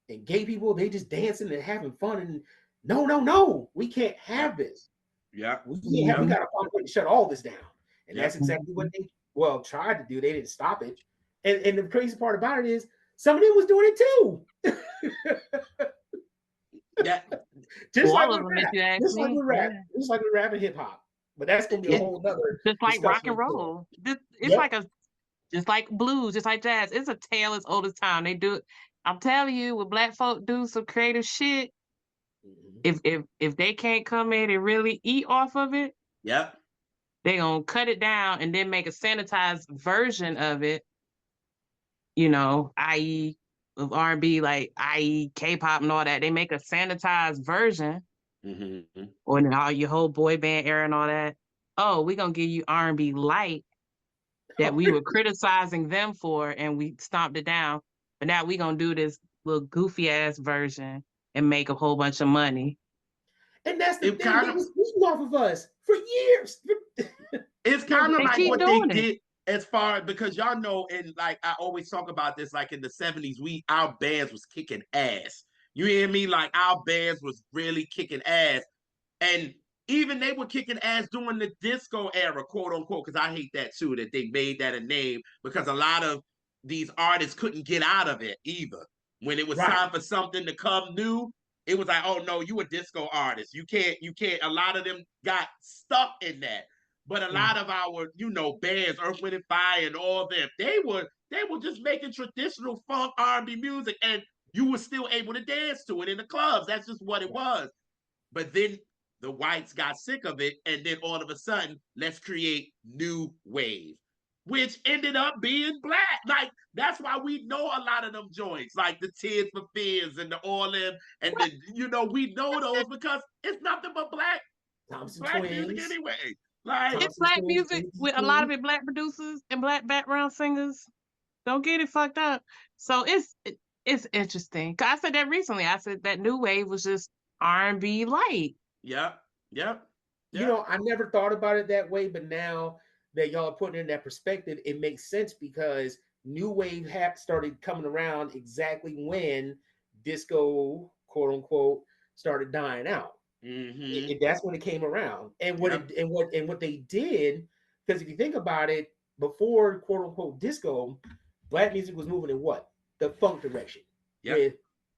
and gay people, they just dancing and having fun. And no, we can't have this. We got to find a way to shut all this down. And that's exactly what they tried to do. They didn't stop it. And the crazy part about it is somebody was doing it too. Just like with rap. Just like with rap and hip hop. But that's gonna be a whole nother. Just like rock and roll. It's like just like blues, just like jazz. It's a tale as old as time. They do it. I'm telling you, when black folk do some creative shit, if they can't come in and really eat off of it, they gonna cut it down and then make a sanitized version of it. You know, i.e. of R&B, like i.e. K-pop and all that. They make a sanitized version, or in all your whole boy band era and all that. Oh, we're gonna give you R&B light that we were criticizing them for, and we stomped it down. But now we're gonna do this little goofy ass version and make a whole bunch of money. And that's the thing, they was beating off of us for years. It's kind of like what they did. As far, because y'all know, and like I always talk about this, like in the 70s, our bands was kicking ass. You hear me? Like our bands was really kicking ass. And even they were kicking ass during the disco era, quote unquote, because I hate that too, that they made that a name, because a lot of these artists couldn't get out of it either. When it was time for something to come new, it was like, oh no, you a disco artist. You can't, a lot of them got stuck in that. But a lot of our, you know, bands, Earth, Wind and Fire and all them, they were just making traditional funk R&B music, and you were still able to dance to it in the clubs. That's just what it was. But then the whites got sick of it, and then all of a sudden, let's create new wave, which ended up being black. Like, that's why we know a lot of them joints, like the Tears for Fears and the All Them, and the, you know, we know those because it's nothing but black music anyway. Like, it's black music with a lot of it black producers and black background singers. Don't get it fucked up. So it's interesting. Cause I said that recently. I said that new wave was just R&B light. Yep. You know, I never thought about it that way, but now that y'all are putting it in that perspective, it makes sense, because new wave started coming around exactly when disco, quote unquote, started dying out. That's when it came around. And what they did, because if you think about it, before quote unquote disco, black music was moving in what? The funk direction. With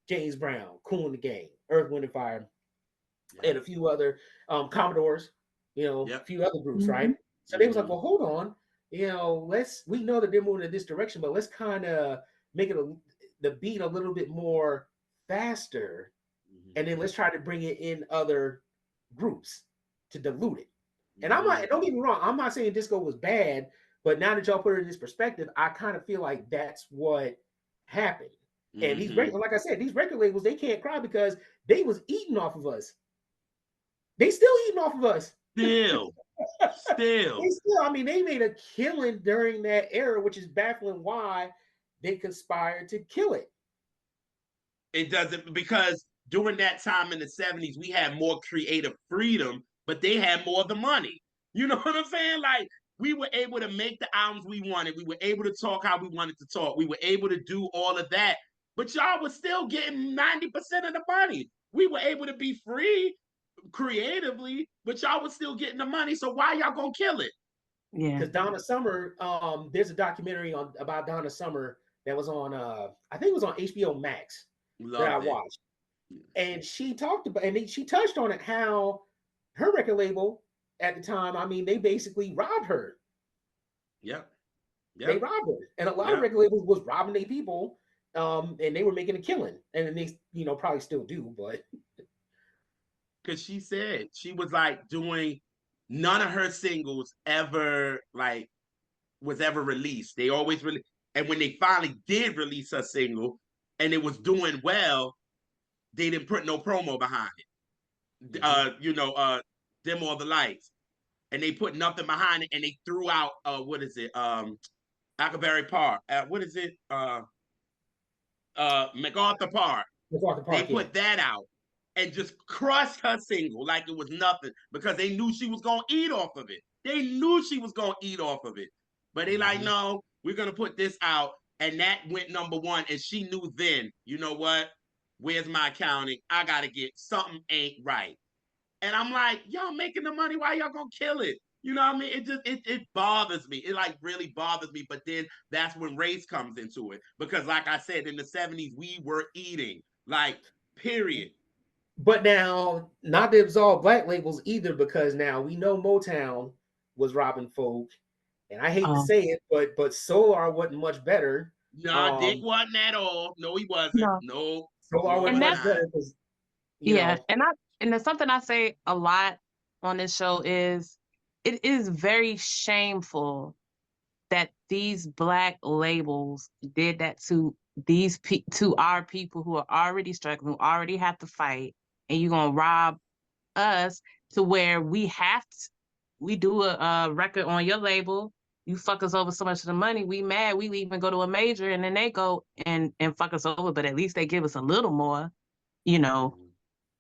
James Brown, Kool and the Gang, Earth, Wind and Fire, and a few other Commodores, a few other groups, right? So they was like, well, hold on, we know that they're moving in this direction, but let's kind of make it the beat a little bit more faster, and then let's try to bring it in other groups to dilute it. And I'm not, don't get me wrong, I'm not saying disco was bad, but now that y'all put it in this perspective, I kind of feel like that's what happened. And these like I said, these record labels, they can't cry because they was eating off of us. They still eating off of us. Still. I mean, they made a killing during that era, which is baffling why they conspired to kill it. It doesn't, because during that time in the 70s, we had more creative freedom, but they had more of the money. You know what I'm saying? Like, we were able to make the albums we wanted. We were able to talk how we wanted to talk. We were able to do all of that. But y'all was still getting 90% of the money. We were able to be free creatively, but y'all was still getting the money. So why y'all gonna kill it? Yeah. Because Donna Summer, there's a documentary about Donna Summer that was on I think it was on HBO Max that I watched. And she talked about, and she touched on it, how her record label at the time, I mean, they basically robbed her. Yep. They robbed her. And a lot of record labels was robbing their people, and they were making a killing. And they, probably still do, but. Because she said she was like doing, none of her singles ever was ever released. They always released. And when they finally did release a single and it was doing well, they didn't put no promo behind it. Dim all the lights. And they put nothing behind it, and they threw out what is it? Huckleberry Park. What is it? MacArthur Park. They put that out and just crushed her single like it was nothing, because they knew she was gonna eat off of it. They knew she was gonna eat off of it. But they like, no, we're gonna put this out. And that went #1. And she knew then, you know what? Where's my accounting? I gotta get something ain't right. And I'm like, y'all making the money, why y'all gonna kill it? You know what I mean? It just it bothers me. It like really bothers me. But then that's when race comes into it. Because like I said, in the 70s, we were eating. Like, period. But now, not to absolve black labels either, because now we know Motown was robbing folk. And I hate to say it, but Solar wasn't much better. No, Dick wasn't at all. No, he wasn't. No. Solar wasn't much better. And there's something I say a lot on this show is, it is very shameful that these black labels did that to to our people who are already struggling, who already have to fight, and you're gonna rob us to where we do a record on your label, you fuck us over so much of the money, we mad, we even go to a major, and then they go and fuck us over, but at least they give us a little more,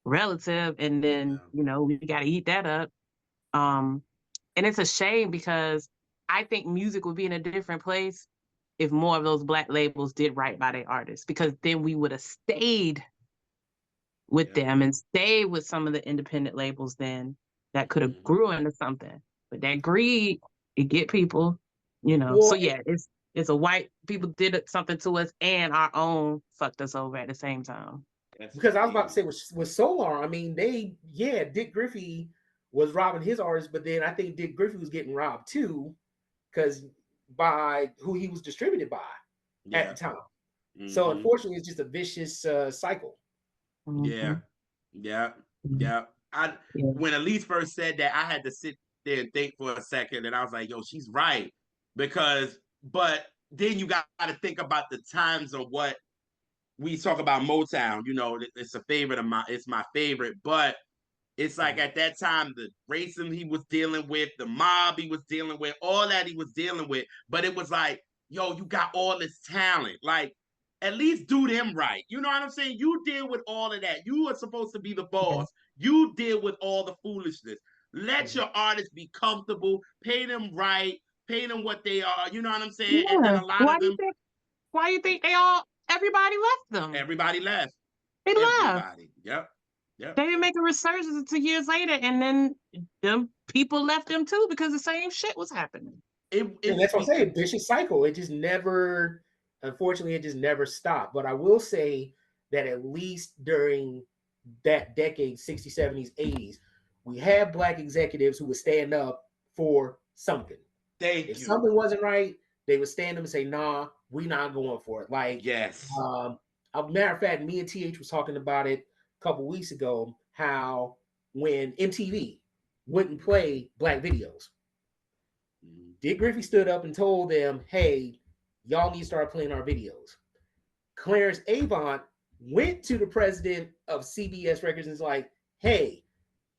relative, and then we got to eat that up. And it's a shame, because I think music would be in a different place if more of those black labels did right by their artists, because then we would have stayed with them and stayed with some of the independent labels then that could have grew into something. But that greed, it get people, so yeah, it's a white people did something to us, and our own fucked us over at the same time. Because I was about to say with Solar, I mean, Dick Griffey was robbing his artists, but then I think Dick Griffey was getting robbed too, because by who he was distributed by at the time. So unfortunately, it's just a vicious cycle. Yeah. When Elise first said that, I had to sit there and think for a second, and I was like, yo, she's right. But then you got to think about the times of what we talk about Motown, it's a favorite of mine. It's my favorite, but it's like at that time, the racism he was dealing with, the mob he was dealing with, all that he was dealing with. But it was like, yo, you got all this talent. Like, at least do them right. You know what I'm saying? You deal with all of that. You are supposed to be the boss. You deal with all the foolishness. Let your artists be comfortable. Pay them right. Pay them what they are. You know what I'm saying? Yeah. And then a lot of them. Why do you think everybody left them? Everybody left. They left. Yep. Yep. They didn't make a resurgence until years later, and then them people left them too because the same shit was happening. That's what I'm saying. Vicious cycle. It just never, unfortunately, it just never stopped. But I will say that at least during that decade, 60s, 70s, 80s, we had Black executives who would stand up for something. If something wasn't right, they would stand up and say, nah, we're not going for it. Like, yes. A matter of fact, me and TH was talking about it a couple weeks ago, how when MTV wouldn't play Black videos, Dick Griffey stood up and told them, hey, y'all need to start playing our videos. Clarence Avant went to the president of CBS Records and was like, hey,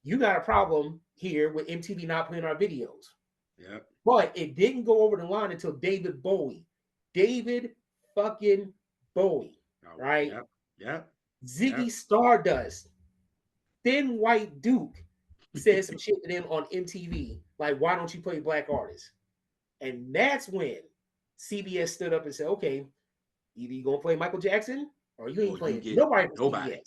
you got a problem here with MTV not playing our videos. Yep. But it didn't go over the line until David Bowie. David fucking Bowie. Right? Yep. Ziggy Stardust. Thin White Duke said some shit to them on MTV. Like, why don't you play Black artists? And that's when CBS stood up and said, okay, either you're going to play Michael Jackson or you ain't playing nobody from CBS.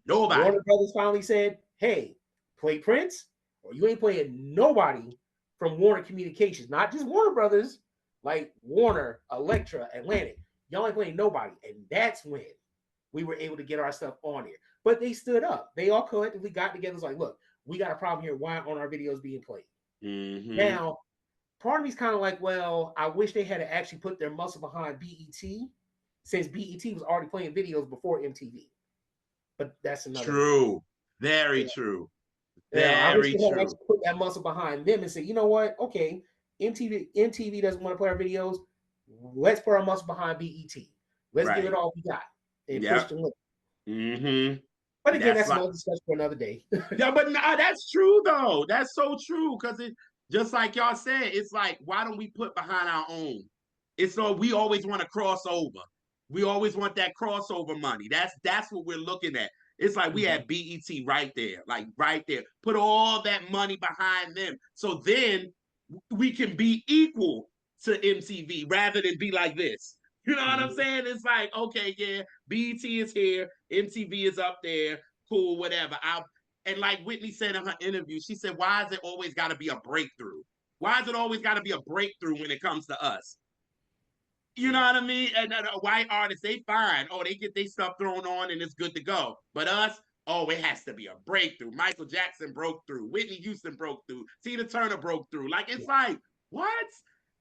Nobody. Warner Brothers finally said, hey, play Prince or you ain't playing nobody from Warner Communications. Not just Warner Brothers, like Warner, Elektra, Atlantic. Y'all ain't playing nobody. And that's when we were able to get our stuff on here. But they stood up. They all collectively got together. It's like, look, we got a problem here. Why aren't our videos being played? Mm-hmm. Now, part of me's kind of like, well, I wish they had actually put their muscle behind BET, since BET was already playing videos before MTV. But that's another true. Very true. I wish they had actually put that muscle behind them and say, you know what? Okay, MTV doesn't want to play our videos. Let's put our muscle behind BET. Let's give it all we got and push the limit. Mm-hmm. But again, that's another discussion for another day. Yeah, but that's true though. That's so true because it just like y'all said, it's like why don't we put behind our own? It's so we always want to cross over. We always want that crossover money. That's what we're looking at. It's like we had BET right there, like right there. Put all that money behind them, so then we can be equal to MTV rather than be like this. You know what I'm saying? It's like, okay, yeah, BET is here, MTV is up there, cool, whatever. And like Whitney said in her interview, she said, why is it always got to be a breakthrough? Why is it always got to be a breakthrough when it comes to us? You know what I mean? And white artists, they fine. Oh, they get their stuff thrown on and it's good to go. But us, oh, it has to be a breakthrough. Michael Jackson broke through. Whitney Houston broke through. Tina Turner broke through. Like, it's like, what?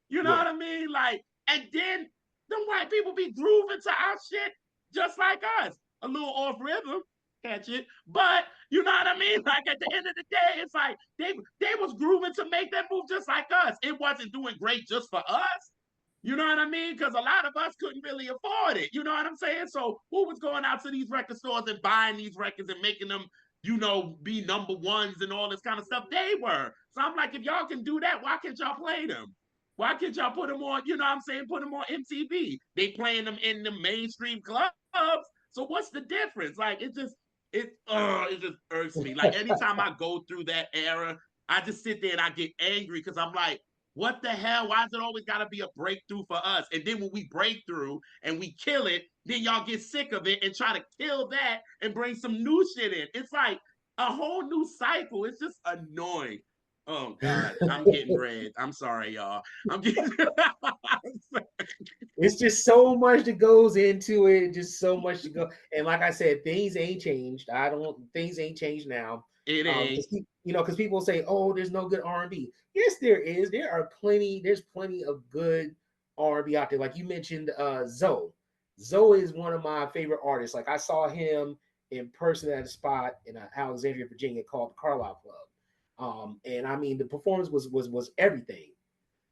You know what I mean? Like, and then them white people be grooving to our shit just like us. A little off rhythm, catch it. But you know what I mean? Like at the end of the day, it's like they was grooving to make that move just like us. It wasn't doing great just for us. You know what I mean? Because a lot of us couldn't really afford it. You know what I'm saying? So who was going out to these record stores and buying these records and making them, you know, be number ones and all this kind of stuff? They were. So I'm like, if y'all can do that, why can't y'all play them? Why can't y'all put them on, you know what I'm saying, put them on MTV? They playing them in the mainstream clubs. So what's the difference? Like, it just irks me. Like, anytime I go through that era, I just sit there and I get angry because I'm like, what the hell? Why is it always got to be a breakthrough for us? And then when we break through and we kill it, then y'all get sick of it and try to kill that and bring some new shit in. It's like a whole new cycle. It's just annoying. Oh God, I'm getting red. I'm sorry, y'all. I'm getting. It's just so much that goes into it. Just so much to go. And like I said, things ain't changed. Things ain't changed now. It ain't. You know, because people say, "Oh, there's no good R&B." Yes, there is. There's plenty of good R&B out there. Like you mentioned, Zoe. Zoe is one of my favorite artists. Like I saw him in person at a spot in Alexandria, Virginia, called the Carlisle Club. And I mean, the performance was everything.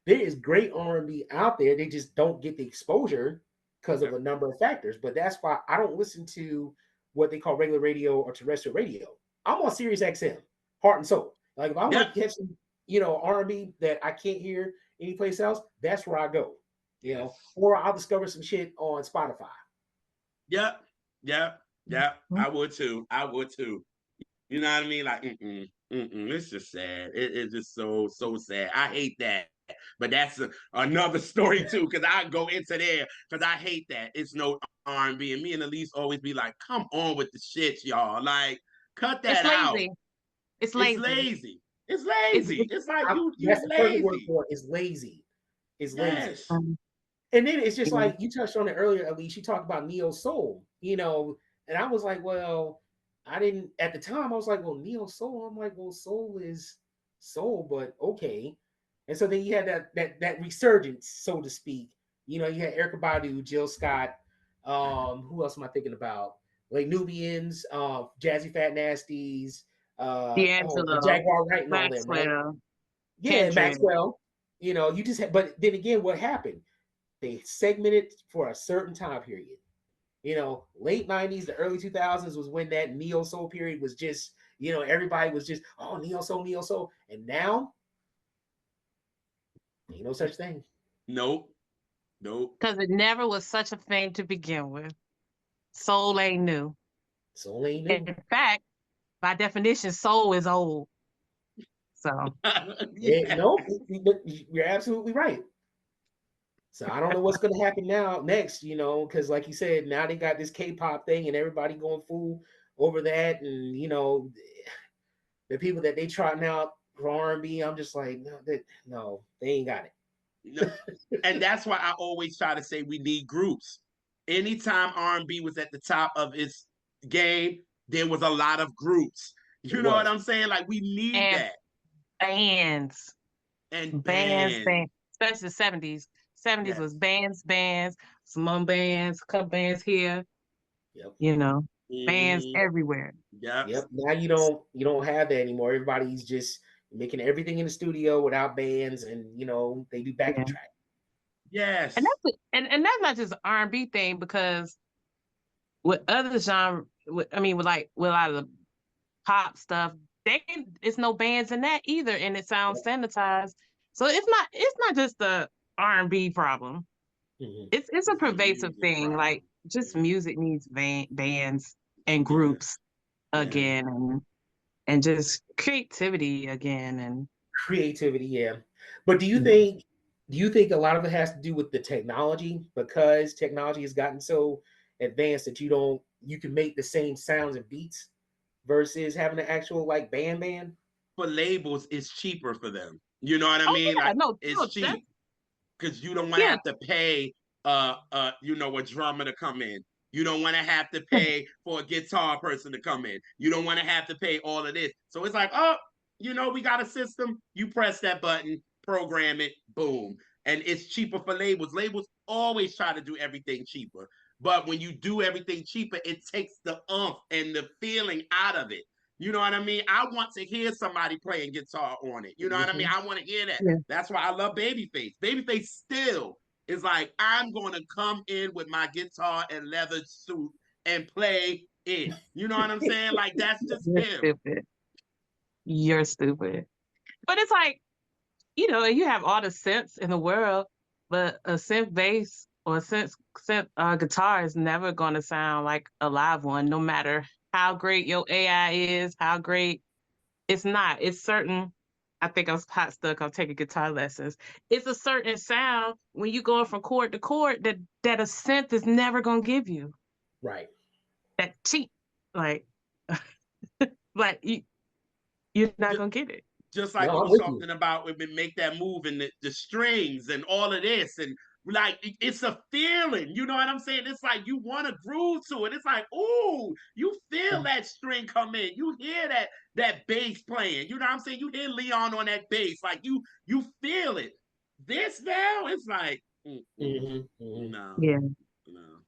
There is great R&B out there. They just don't get the exposure because of a number of factors. But that's why I don't listen to what they call regular radio or terrestrial radio. I'm on Sirius XM, Heart and Soul. Like if I want to catch some, you know, R&B that I can't hear anyplace else, that's where I go. You know, or I'll discover some shit on Spotify. Yep. I would too. You know what I mean? Like, it's just sad. It's just so sad. I hate that. But that's another story too, because I go into there because I hate that. It's no R&B. And me and Elise always be like, come on with the shit, y'all. Like, Cut that out. It's lazy. It's lazy. It's lazy. It's like you that's the perfect word lazy. for it. It's lazy. It's lazy. Yes. And then it's just like you touched on it earlier, Elise. You talked about neo soul, you know, and I was like, well, I didn't at the time. I was like, well, neo soul. I'm like, well, soul is soul, but okay. And so then you had that resurgence, so to speak. You know, you had Erykah Badu, Jill Scott. Who else am I thinking about? Like Nubians, Jazzy Fat Nasties, D'Angelo, Jaguar Wright and all them, right? Maxwell, Yeah, Kendrick. Maxwell. You know, you just but then again, what happened? They segmented for a certain time period. You know, late 90s, the early 2000s was when that neo soul period was just, you know, everybody was just, oh, neo soul, neo soul. And now, ain't no such thing. Nope. Nope. Because it never was such a thing to begin with. Soul ain't new. Soul ain't new. In fact, by definition, soul is old. So, No, you're absolutely right. So I don't know what's going to happen next, you know, because like you said, now they got this K-pop thing and everybody going fool over that, and you know, the people that they trotting out for R&B, I'm just like, no, they ain't got it. No. And that's why I always try to say we need groups. Anytime R&B was at the top of its game, there was a lot of groups. You know what I'm saying? Like we need that. Bands. And bands, bands. especially the 70s. 70s was bands, some bands, couple bands here. Yep. You know, bands everywhere. Yep. Now you don't have that anymore. Everybody's just making everything in the studio without bands, and you know they do backing track. Yes. And that's not just an R&B thing, because with other genre, with a lot of the pop stuff, it's no bands in that either, and it sounds sanitized. So it's not just the R&B problem. It's a pervasive thing. Like just music needs bands and groups again, and just creativity again, and creativity. Yeah, but do you think a lot of it has to do with the technology, because technology has gotten so advanced that you can make the same sounds and beats versus having an actual like band? For labels, it's cheaper for them. You know what I mean? Yeah, like it's cheap because you don't want to have to pay a drummer to come in. You don't want to have to pay for a guitar person to come in. You don't want to have to pay all of this. So it's like, oh, we got a system. You press that button, program it, boom. And it's cheaper for labels. Labels always try to do everything cheaper. But when you do everything cheaper, it takes the umph and the feeling out of it. You know what I mean? I want to hear somebody playing guitar on it. You know what I mean? I want to hear that. Yeah. That's why I love Babyface. Babyface still is like, I'm going to come in with my guitar and leather suit and play it. You know what I'm saying? Like, that's just him. Stupid. You're stupid. But it's like, you have all the synths in the world, but a synth bass or a synth guitar is never going to sound like a live one, no matter how great your AI is, how great it's not. It's certain. I think I was hot stuck. I'm taking guitar lessons. It's a certain sound when you going from chord to chord that a synth is never going to give you. Right. That cheap, like you're not going to get it. Just like what we're talking about, we make that move and the strings and all of this, and like it's a feeling. You know what I'm saying? It's like you want to groove to it. It's like, ooh, you feel that string come in. You hear that bass playing. You know what I'm saying? You hear Leon on that bass. Like you feel it. This now, it's like, no. Yeah. No.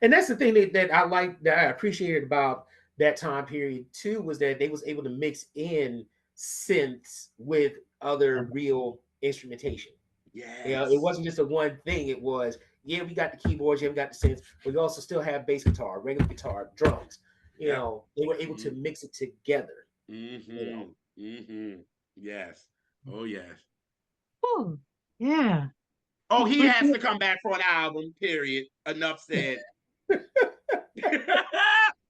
And that's the thing that I appreciated about that time period too, was that they was able to mix in synths with other real instrumentation. Yes. It wasn't just a one thing. It was, we got the keyboards, we got the synths, but we also still have bass guitar, regular guitar, drums. They were able to mix it together. Yes. Oh yes. Oh yeah. Oh, he has to come back for an album. Period. Enough said.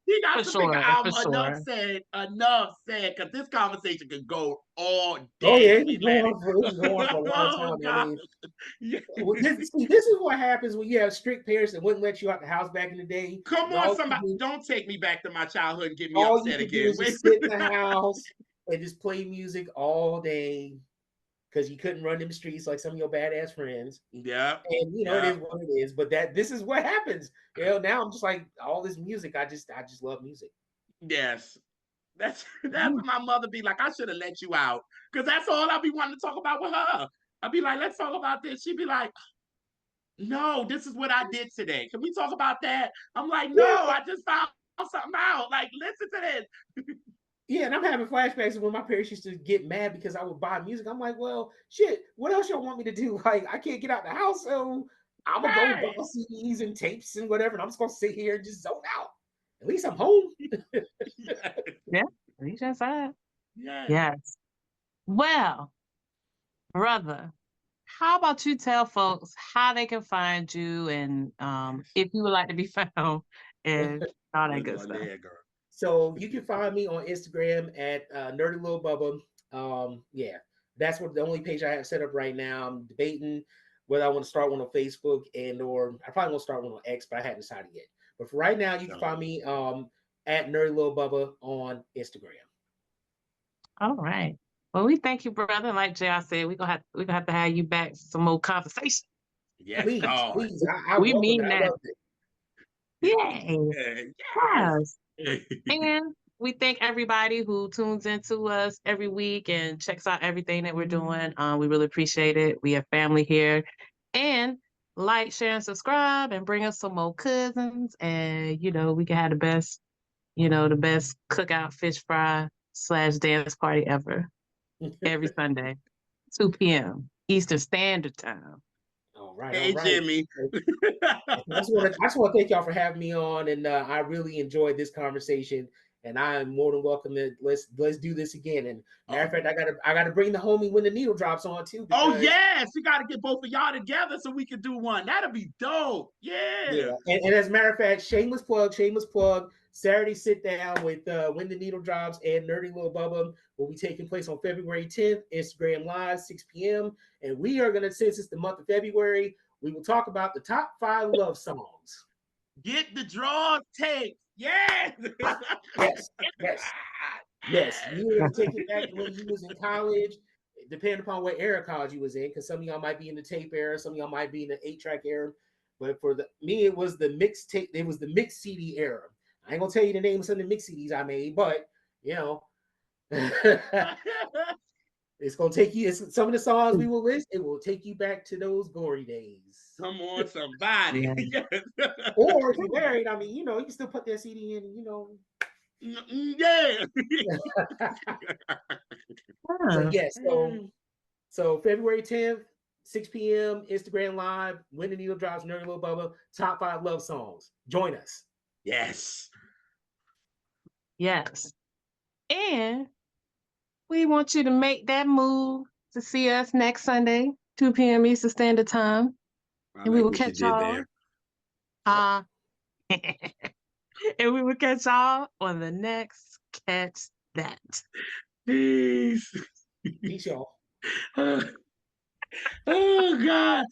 He got to pick an album. For Enough sure. said. Enough said. Because this conversation could go all day. Oh yeah, it was going for a long time. Oh, God. I mean, this is what happens when you have strict parents that wouldn't let you out the house back in the day. Come on, somebody. Don't take me back to my childhood and get me all upset you again. Do is just sit in the house and just play music all day because you couldn't run in the streets like some of your badass friends. Yeah. And it is what it is. But this is what happens. Now I'm just like all this music. I just love music. Yes. That's what my mother be like. I should have let you out. Because that's all I'll be wanting to talk about with her. I'll be like, let's talk about this. She'd be like, no, this is what I did today. Can we talk about that? I'm like, no, I just found something out. Like, listen to this. Yeah, and I'm having flashbacks of when my parents used to get mad because I would buy music. I'm like, well, shit, what else y'all want me to do? Like, I can't get out the house, so I'm gonna go buy CDs and tapes and whatever, and I'm just gonna sit here and just zone out. At least I'm home. Yeah, at least outside. Yes. Well, brother, how about you tell folks how they can find you and if you would like to be found and all that good stuff. So you can find me on Instagram at Nerdy Little Bubba. That's the only page I have set up right now. I'm debating whether I want to start one on Facebook or I probably won't start one on X, but I haven't decided yet. But for right now, you can find me at Nerdy Little Bubba on Instagram. All right. Well, we thank you, brother. Like JR said, we're gonna have to have you back for some more conversation. Yes, please. I we mean that. Yay. Yes. And we thank everybody who tunes into us every week and checks out everything that we're doing. We really appreciate it. We have family here. And like, share, and subscribe and bring us some more cousins. And, we can have the best cookout fish fry / dance party ever. Every Sunday, 2 p.m. Eastern Standard Time. All right. Hey, Jimmy. I just want to thank y'all for having me on, and I really enjoyed this conversation. And I am more than welcome to let's do this again. And matter of fact, I gotta bring the homie When the Needle Drops on too. Oh yes, we gotta get both of y'all together so we can do one. That'll be dope. Yeah. And as a matter of fact, shameless plug. Saturday sit down with When the Needle Drops and Nerdy Little Bubba will be taking place on February 10th, Instagram Live, 6 p.m. And we are gonna, since it's the month of February, we will talk about the top 5 love songs. Get the draws taped. Yes. Yes. You will take it back to when you was in college, depending upon what era college you was in, because some of y'all might be in the tape era, some of y'all might be in the 8-track era. But for me, it was the mixtape. It was the mix CD era. I ain't gonna tell you the name of some of the mix CDs I made, but it's gonna take you. Some of the songs we will list. It will take you back to those glory days. Come on, somebody. Or if you're married, I mean, you can still put that CD in. Yeah. So yes. So February 10th, 6 p.m. Instagram Live. When the Needle Drops, Nerdy Little Bubba. Top 5 love songs. Join us. Yes. And we want you to make that move to see us next Sunday, 2 p.m. Eastern Standard Time. And we will catch y'all. And we will catch y'all on the next Catch That. Peace. Peace, y'all. Oh, God.